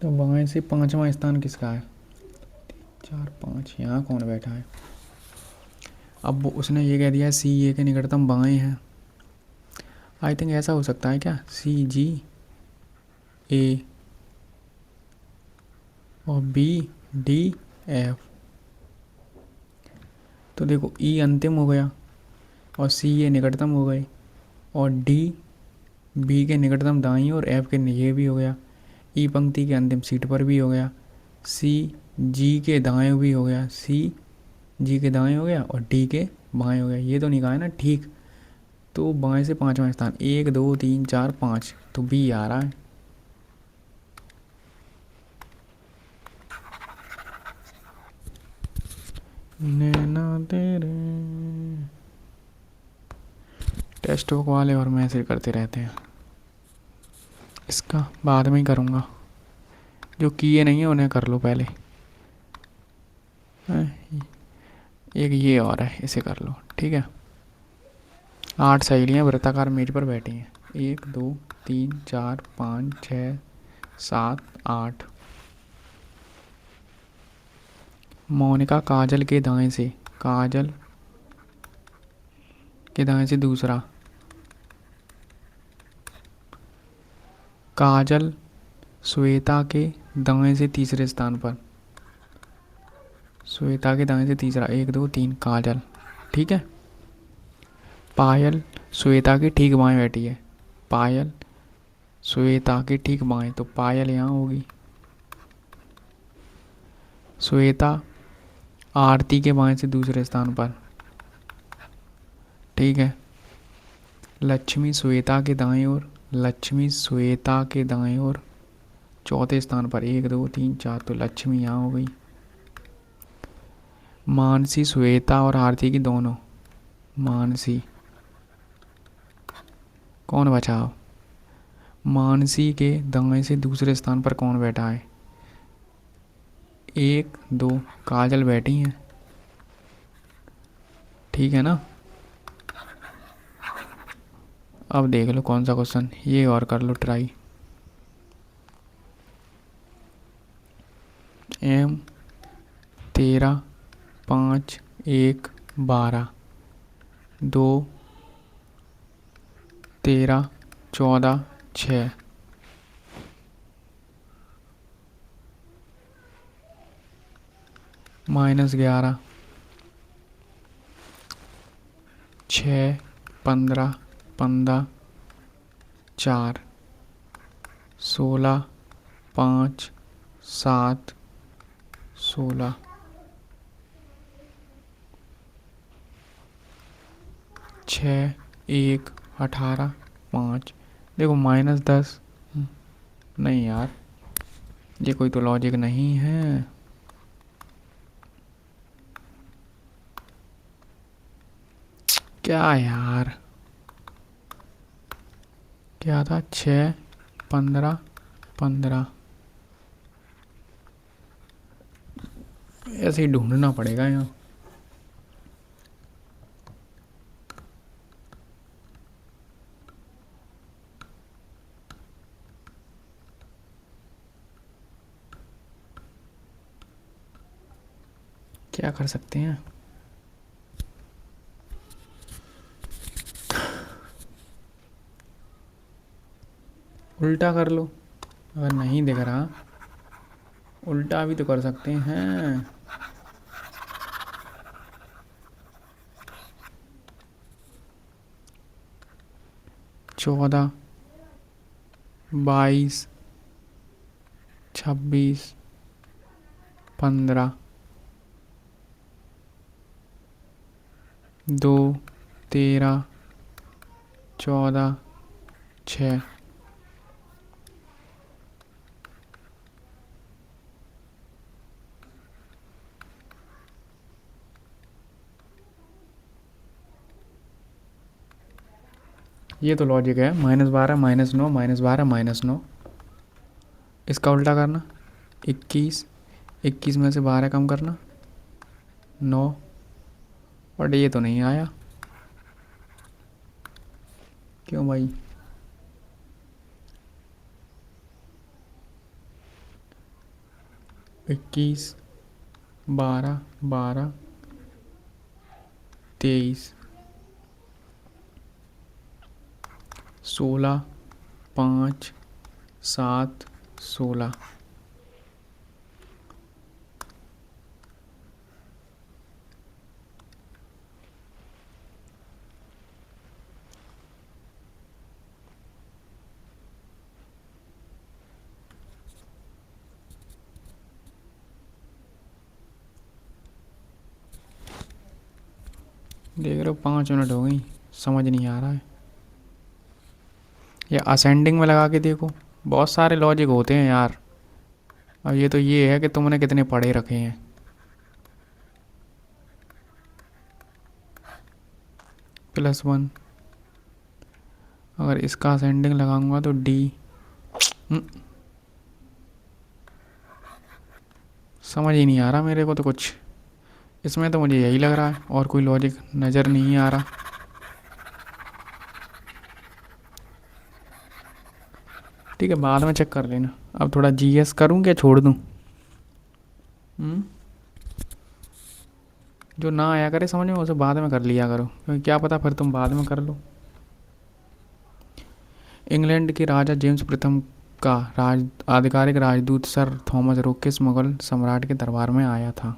तो बाएं से 5वां स्थान किसका है? 4 5, यहाँ कौन बैठा है? अब उसने ये कह दिया सी ए के निकटतम बाएं हैं। आई थिंक ऐसा हो सकता है क्या? सी जी ए और बी डी एफ। तो देखो ई अंतिम हो गया और सी ए निकटतम हो गई, और डी बी के निकटतम दाईं और एफ के ये भी हो गया। ई पंक्ति के अंतिम सीट पर भी हो गया। सी जी के दाएं भी हो गया, सी जी के दाएं हो गया और डी के बाएं हो गया। ये तो नहीं कहा है ना? ठीक। तो बाएं से 5वां स्थान, 1 2 3 4 5, तो बी आ रहा है। नैना तेरे। टेस्ट बुक वाले और मैसेज करते रहते हैं, इसका बाद में ही करूँगा। जो किए नहीं है उन्हें कर लो पहले। एक ये और है, इसे कर लो। ठीक है। 8 सहेलियाँ वृत्ताकार मेज पर बैठी हैं, 1 2 3 4 5 6 7 8। मोनिका काजल के दाएं से, काजल के दाएं से दूसरा, काजल श्वेता के दाएं से तीसरे स्थान पर, श्वेता के दाएं से तीसरा, 1 2 3 काजल। ठीक है। पायल श्वेता के ठीक बाएं बैठी है, पायल श्वेता के ठीक बाएं, तो पायल यहाँ होगी। श्वेता आरती के बाएं से दूसरे स्थान पर। ठीक है। लक्ष्मी श्वेता के दाएं ओर, लक्ष्मी श्वेता के दाएं ओर चौथे स्थान पर, 1 2 3 4, तो लक्ष्मी यहाँ हो गई। मानसी श्वेता और आरती की दोनों, मानसी। कौन बचा? मानसी के दाएं से दूसरे स्थान पर कौन बैठा है? 1 2 काजल बैठी हैं। ठीक है ना? अब देख लो कौन सा क्वेश्चन, ये और कर लो ट्राई। M 13 5 1 12 2 13 14 6, -11 6 15 15 4 16 5 7 16 6 1 18 5। देखो -10। नहीं यार, ये कोई तो लॉजिक नहीं है। क्या यार, क्या था? 6 15 15। ऐसे ही ढूंढना पड़ेगा यहाँ। क्या कर सकते हैं? उल्टा कर लो, अगर नहीं दिख रहा। उल्टा भी तो कर सकते हैं। 14 22 26 15 2 13 14 6। ये तो लॉजिक है। -12 -9 -12 -9। इसका उल्टा करना। 21 21 में से 12 कम करना 9। बट ये तो नहीं आया, क्यों भाई? इक्कीस 12 12 23 16 5 7 16। देख रहे हो 5 मिनट हो गई, समझ नहीं आ रहा है। ये असेंडिंग में लगा के देखो, बहुत सारे लॉजिक होते हैं यार। अब ये तो ये है कि तुमने कितने पढ़े रखे हैं। +1। अगर इसका असेंडिंग लगाऊंगा तो D। समझ ही नहीं आ रहा मेरे को तो कुछ। इसमें तो मुझे यही लग रहा है, और कोई लॉजिक नज़र नहीं आ रहा। ठीक है, बाद में चेक कर लेना। अब थोड़ा GS करूँ क्या छोड़ दूँ? जो ना आया करे समझ में, उसे बाद में कर लिया करो, क्योंकि क्या पता फिर तुम बाद में कर लो। इंग्लैंड के राजा जेम्स प्रथम का आधिकारिक राजदूत सर थॉमस रोकिस मुगल सम्राट के दरबार में आया था।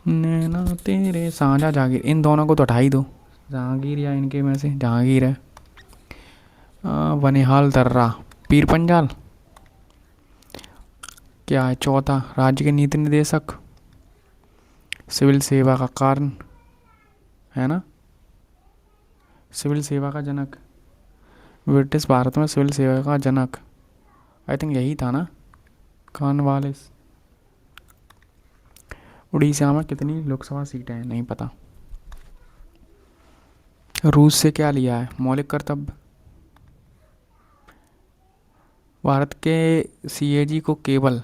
नैना तेरे साझा जहांगीर, इन दोनों को तो हटा ही दो। जहांगीर या इनके में से जहांगीर है। बनिहाल दर्रा, पीर पंजाल। क्या है? चौथा, राज्य के नीति निदेशक, सिविल सेवा का कारण, है ना? सिविल सेवा का जनक, ब्रिटिश भारत में सिविल सेवा का जनक आई थिंक यही था ना, कॉर्नवालिस। उड़ीसा में कितनी लोकसभा सीटें हैं? नहीं पता। रूस से क्या लिया है? मौलिक कर्तव्य। भारत के CAG को केवल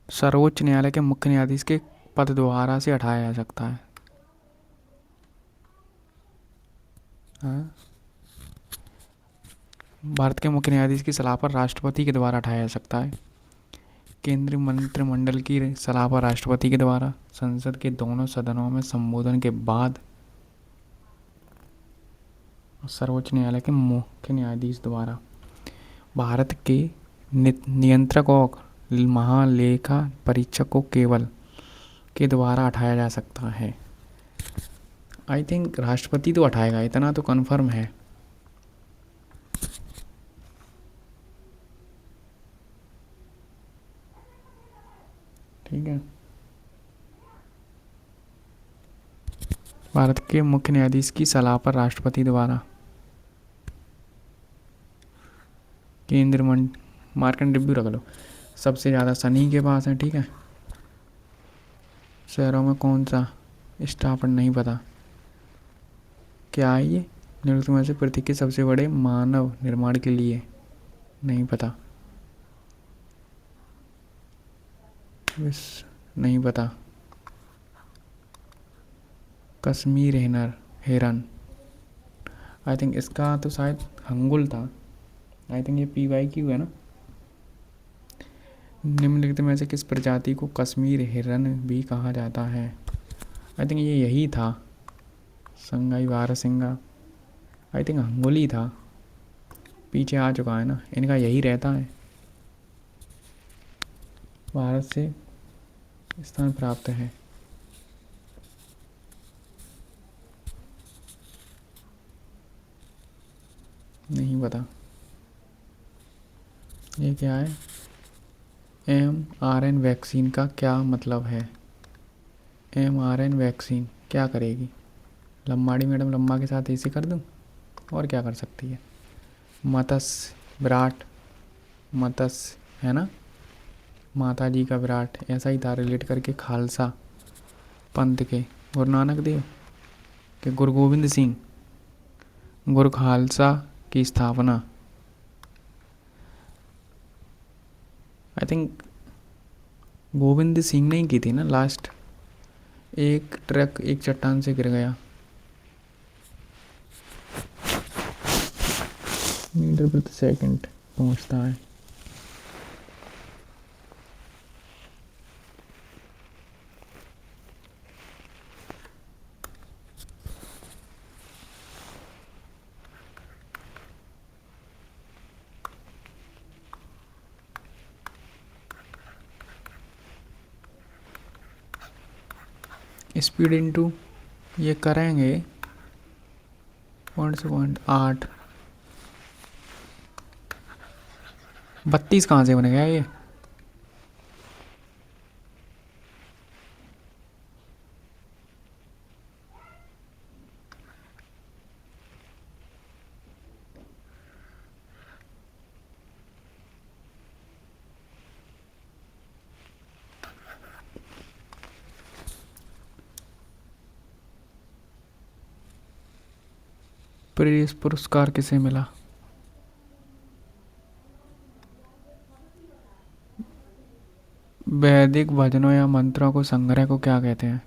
सर्वोच्च न्यायालय के मुख्य न्यायाधीश के पद द्वारा से हटाया जा सकता है। हाँ? भारत के मुख्य न्यायाधीश की सलाह पर राष्ट्रपति के द्वारा हटाया जा सकता है। केंद्रीय मंत्रिमंडल की सलाह पर राष्ट्रपति के द्वारा, संसद के दोनों सदनों में संबोधन के बाद, सर्वोच्च न्यायालय के मुख्य न्यायाधीश द्वारा। भारत के नियंत्रक और महालेखा परीक्षक को केवल के द्वारा हटाया जा सकता है? आई थिंक राष्ट्रपति तो हटाएगा, इतना तो कन्फर्म है। ठीक है। भारत के मुख्य न्यायाधीश की सलाह पर राष्ट्रपति द्वारा केंद्र मार्कंड रिव्यू रख लो। सबसे ज़्यादा सनी के पास है। ठीक है। शहरों में कौन सा स्टाफन नहीं पता। क्या है ये? निम्नलिखित में से पृथ्वी के सबसे बड़े मानव निर्माण के लिए नहीं पता। नहीं पता। कश्मीर हेरन। आई थिंक इसका तो शायद हंगुल था। आई थिंक ये PYQ है ना। निम्नलिखित में से किस प्रजाति को कश्मीर हिरन भी कहा जाता है? आई थिंक ये यही था, संगाई बारहसिंगा। आई थिंक हंगुल ही था, पीछे आ चुका है ना। इनका यही रहता है। भारत से स्थान प्राप्त है। नहीं पता। ये क्या है? mRNA वैक्सीन का क्या मतलब है? mRNA वैक्सीन क्या करेगी? लम्बाड़ी मैडम लम्बा के साथ ऐसे कर दूं, और क्या कर सकती है? मत्स्य विराट, मत्स्य है ना, माता जी का विराट, ऐसा ही था रिलेट करके। खालसा पंथ के गुरु नानक देव के गुरु गोविंद सिंह, गुरु खालसा की स्थापना। आई थिंक गोविंद सिंह ने ही की थी ना लास्ट। एक ट्रक एक चट्टान से गिर गया। मीटर प्रति सेकंड पहुंचता है। स्पीड इनटू ये करेंगे 0.8। 32 कहाँ से बन गया ये? प्रेस पुरस्कार किसे मिला? वैदिक भजनों या मंत्रों को संग्रह को क्या कहते हैं?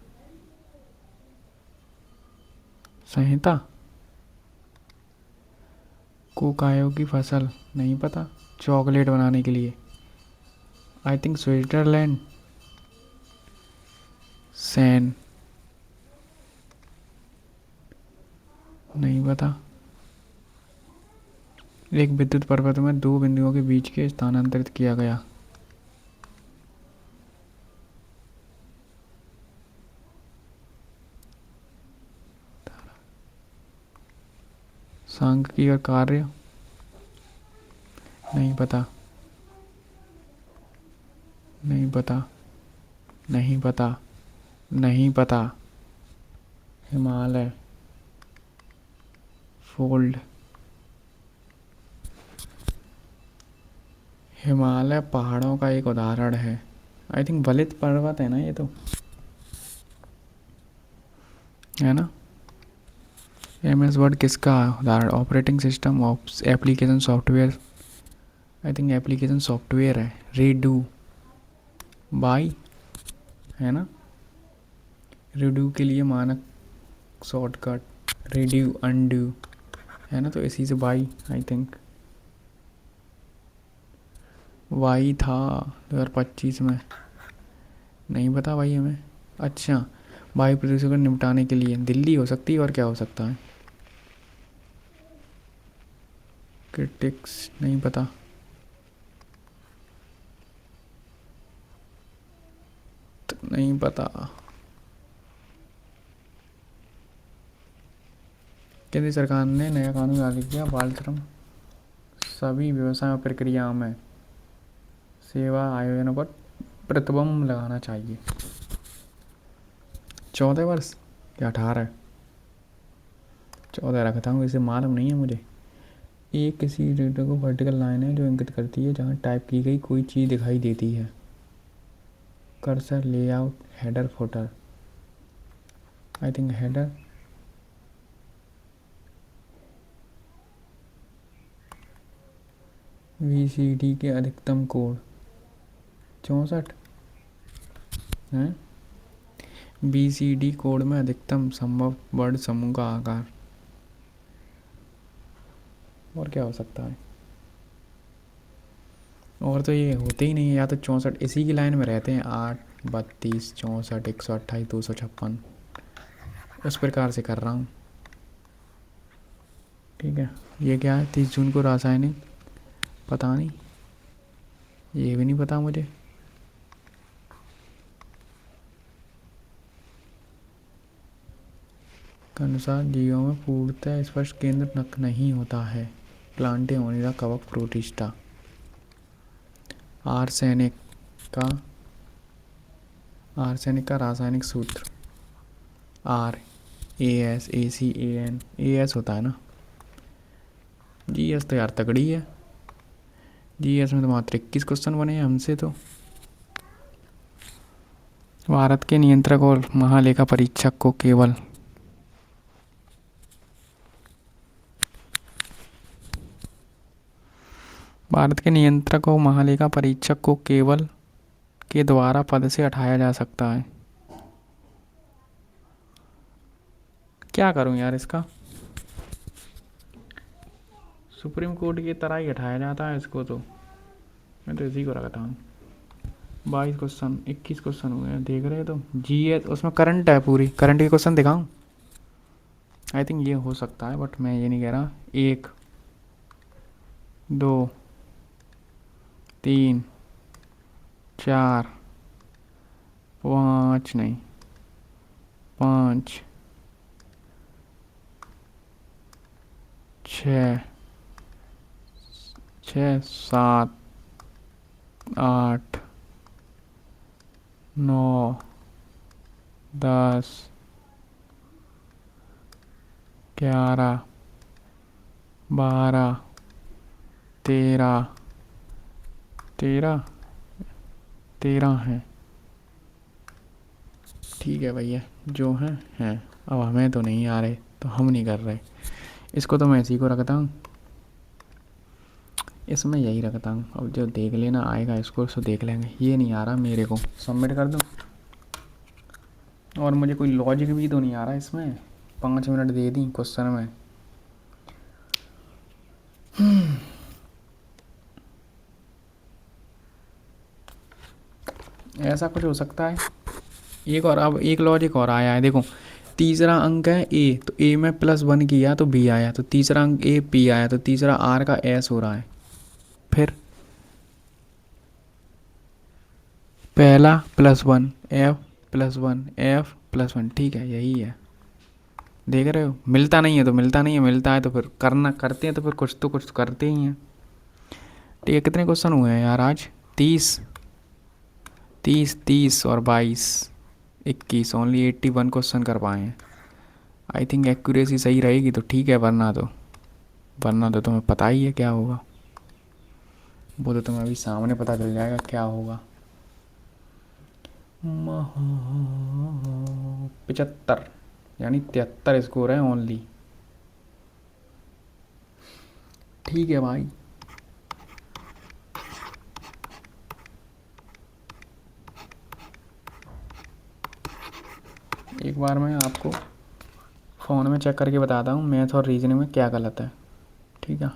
संहिता। कोकायो की फसल नहीं पता। चॉकलेट बनाने के लिए आई थिंक स्विट्जरलैंड। सैन नहीं पता। एक विद्युत पर्वत में दो बिंदुओं के बीच के स्थानांतरित किया गया। सांख्यिकीय कार्य नहीं पता। नहीं पता। नहीं पता। नहीं पता। हिमालय फोल्ड। हिमालय पहाड़ों का एक उदाहरण है। आई थिंक बलित पर्वत है ना ये तो, है ना। MS वर्ड किसका उदाहरण? Operating system of application software. I think application software है। रीडू बाई है ना। रीडू के लिए मानक शॉर्टकट रीड्यू अनड्यू है ना, तो इसी से बाई आई थिंक वाई था 2025 में। नहीं पता भाई हमें। अच्छा, वायु प्रदूषण को निपटाने के लिए दिल्ली हो सकती है, और क्या हो सकता है? क्रिटिक्स नहीं पता। नहीं पता। केंद्र सरकार ने नया कानून जारी किया, बाल श्रम सभी व्यवसाय और प्रक्रियाओं में सेवा आयोजनों पर प्रतिबंध लगाना चाहिए। 14 वर्ष क्या 18? 14 रखता हूँ, इसे मालूम नहीं है मुझे। एक किसी डेटा को वर्टिकल लाइन है जो इंगित करती है जहाँ टाइप की गई कोई चीज़ दिखाई देती है। Cursor, layout, header, footer. I think header. VCD के अधिकतम कोड 64 हैं। BCD कोड में अधिकतम संभव वर्ड समूह का आकार। और क्या हो सकता है? और तो ये होते ही नहीं है, या तो 64 इसी की लाइन में रहते हैं। 8, 32, 64, 128, 256 उस प्रकार से कर रहा हूँ। ठीक है, ये क्या है? 30 जून को रासायनिक, पता नहीं, ये भी नहीं पता मुझे। के अनुसार जीवों में पूर्णतः स्पष्ट केंद्र नक नहीं होता है। प्लांटे ओनिडा कवक प्रोटिस्टा। आर्सेनिक का रासायनिक सूत्र RASACAN। AS होता है ना। GS तो यार तगड़ी है। GS में तो मात्र 21 क्वेश्चन बने हैं हमसे तो। भारत के नियंत्रक और महालेखा परीक्षक को केवल के द्वारा पद से हटाया जा सकता है। क्या करूं यार इसका? सुप्रीम कोर्ट की तरह ही हटाया जाता है इसको तो। मैं तो इसी को रखता हूँ। 22 क्वेश्चन, 21 क्वेश्चन हुए हैं, देख रहे हो तो। GS उसमें करंट है, पूरी करंट के क्वेश्चन दिखाऊं? आई थिंक ये हो सकता है, बट मैं ये नहीं कह रहा। 1, 2, 3, 4, 5 नहीं, 5, 6, 7, 8, 9, 10, 11, 12, 13 हैं। ठीक है भैया, जो हैं। अब हमें तो नहीं आ रहे तो हम नहीं कर रहे। इसको तो मैं इसी को रखता हूँ, इसमें यही रखता हूँ। अब जो देख लेना आएगा इसको सो देख लेंगे। ये नहीं आ रहा मेरे को, सबमिट कर दूँ। और मुझे कोई लॉजिक भी तो नहीं आ रहा इसमें। 5 मिनट दे दी क्वेश्चन में। ऐसा कुछ हो सकता है। एक और, अब एक लॉजिक और आया है, देखो। तीसरा अंक है A, तो A में +1 किया तो B आया, तो तीसरा अंक A P आया, तो तीसरा R का S हो रहा है। फिर पहला +1 F +1 F +1, ठीक है यही है। देख रहे हो, मिलता नहीं है तो मिलता नहीं है, मिलता है तो फिर करते हैं तो फिर कुछ तो कुछ करते ही हैं। ठीक है, कितने क्वेश्चन हुए हैं यार आज? 30 और 22, 21, ओनली 81 क्वेश्चन कर पाए हैं। आई थिंक एक्यूरेसी सही रहेगी तो ठीक है, वरना तो तुम्हें पता ही है क्या होगा। वो तो तुम्हें अभी सामने पता चल जाएगा क्या होगा। 75 यानी 73 स्कोर है ओनली। ठीक है भाई। एक बार मैं आपको फ़ोन में चेक करके बताता हूँ मैथ और रीजनिंग में क्या गलत है। ठीक है।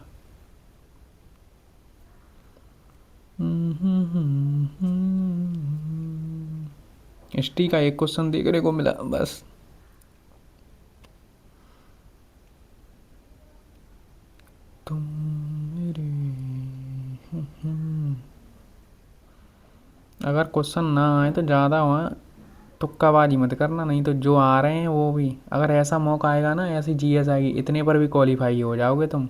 हिस्ट्री का एक क्वेश्चन देखने को मिला बस। तुम मेरे अगर क्वेश्चन ना आए तो ज़्यादा वहाँ तुक्काबाजी मत करना, नहीं तो जो आ रहे हैं वो भी, अगर ऐसा मौका आएगा ना, ऐसी जीएस आएगी, इतने पर भी क्वालिफाई हो जाओगे तुम,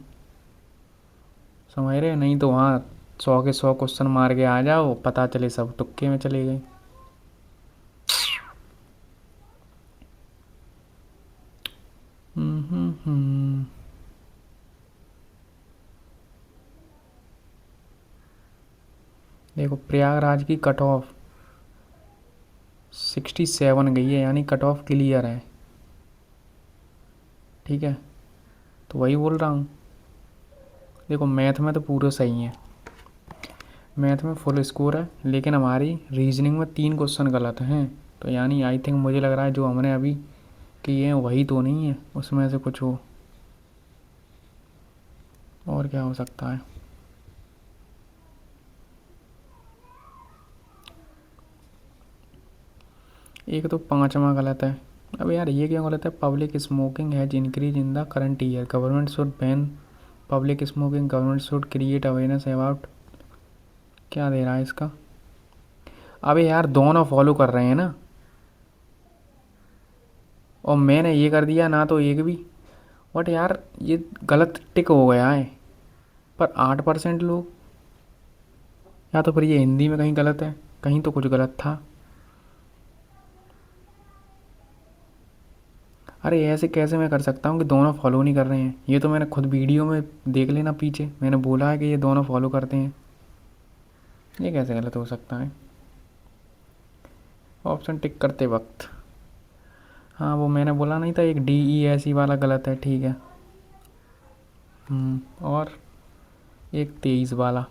समझ रहे? नहीं तो वहाँ 100 के 100 क्वेश्चन मार के आ जाओ, पता चले सब तुक्के में चले गए। हम्म। देखो प्रयागराज की कट ऑफ 67 गई है, यानी कट ऑफ क्लियर है, ठीक है, तो वही बोल रहा हूँ। देखो मैथ में तो पूरे सही हैं, मैथ में फुल स्कोर है, लेकिन हमारी रीजनिंग में 3 क्वेश्चन गलत हैं, तो यानी आई थिंक मुझे लग रहा है जो हमने अभी किए हैं वही तो नहीं है, उसमें से कुछ हो, और क्या हो सकता है। एक तो 5वां गलत है। अब यार ये क्यों गलत है? Public smoking has increase in the current year, government should ban public smoking, government should create awareness about, क्या दे रहा है इसका? अबे यार दोनों फॉलो कर रहे हैं ना, और मैंने ये कर दिया ना तो एक भी, बट यार ये गलत टिक हो गया है। पर 8% लोग, या तो फिर ये हिंदी में कहीं गलत है, कहीं तो कुछ गलत था। अरे ऐसे कैसे मैं कर सकता हूँ कि दोनों फॉलो नहीं कर रहे हैं? ये तो मैंने खुद वीडियो में देख लेना, पीछे मैंने बोला है कि ये दोनों फॉलो करते हैं, ये कैसे गलत हो सकता है? ऑप्शन टिक करते वक्त, हाँ वो मैंने बोला नहीं था, एक DESE वाला गलत है, ठीक है। और एक 23 वाला,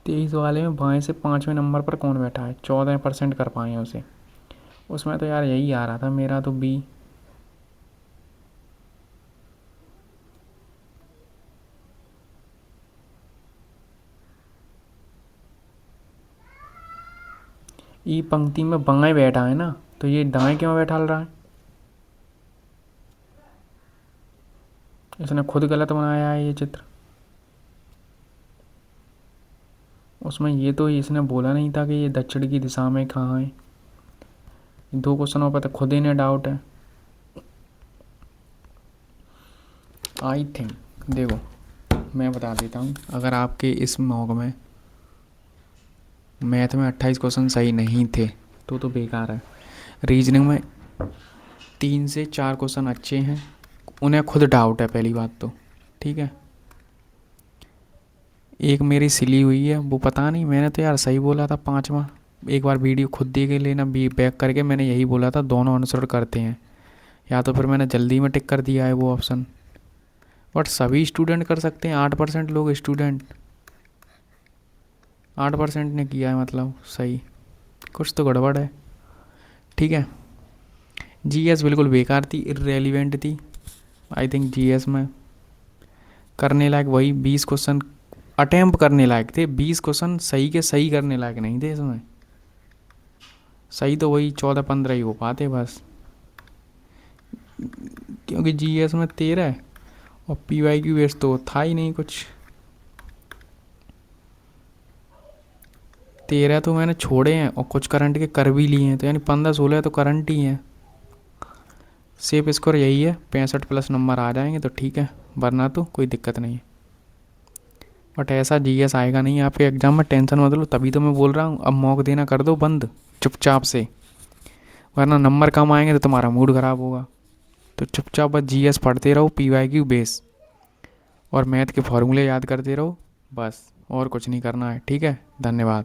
23 वाले में बाएं से 5वें नंबर पर कौन बैठा है? 14% कर पाए हैं उसे, उसमें तो यार यही आ रहा था मेरा तो बी। ई पंक्ति में बाएं बैठा है ना, तो ये दाएं क्यों बैठा रहा है? इसने खुद गलत बनाया है ये चित्र, उसमें ये तो इसने बोला नहीं था कि ये दक्षिण की दिशा में कहाँ है। 2 क्वेश्चनों पर तो खुद ही ने डाउट है, आई थिंक। देखो मैं बता देता हूँ, अगर आपके इस मॉक में मैथ में 28 क्वेश्चन सही नहीं थे तो बेकार है। रीजनिंग में 3 से 4 क्वेश्चन अच्छे हैं, उन्हें खुद डाउट है पहली बात तो, ठीक है। एक मेरी सिली हुई है, वो पता नहीं, मैंने तो यार सही बोला था 5वां, एक बार वीडियो खुद देख लेना बी बैक करके, मैंने यही बोला था दोनों आंसर करते हैं, या तो फिर मैंने जल्दी में टिक कर दिया है वो ऑप्शन। बट सभी स्टूडेंट कर सकते हैं, 8% लोग स्टूडेंट, 8% ने किया है मतलब सही, कुछ तो गड़बड़ है, ठीक है। जीएस बिल्कुल बेकार थी, इररेलीवेंट थी, आई थिंक जीएस में करने लायक वही 20 क्वेश्चन अटेम्प्ट करने लायक थे, 20 क्वेश्चन सही के सही करने लायक नहीं थे इसमें, सही तो वही 14-15 ही हो पाते बस, क्योंकि जीएस में 13 और PYQ बेस तो था ही नहीं कुछ। 13 तो मैंने छोड़े हैं और कुछ करंट के कर भी लिए हैं, तो यानी 15-16 तो करंट ही हैं। सेफ स्कोर यही है, 65+ नंबर आ जाएंगे तो ठीक है, वरना तो कोई दिक्कत नहीं है। बट ऐसा जीएस आएगा नहीं आपके एग्ज़ाम में, टेंशन मत लो, तभी तो मैं बोल रहा हूँ अब मॉक देना कर दो बंद चुपचाप से, वरना नंबर कम आएंगे तो तुम्हारा मूड ख़राब होगा। तो चुपचाप बस जीएस पढ़ते रहो, PYQ बेस और मैथ के फॉर्मूले याद करते रहो बस, और कुछ नहीं करना है, ठीक है। धन्यवाद।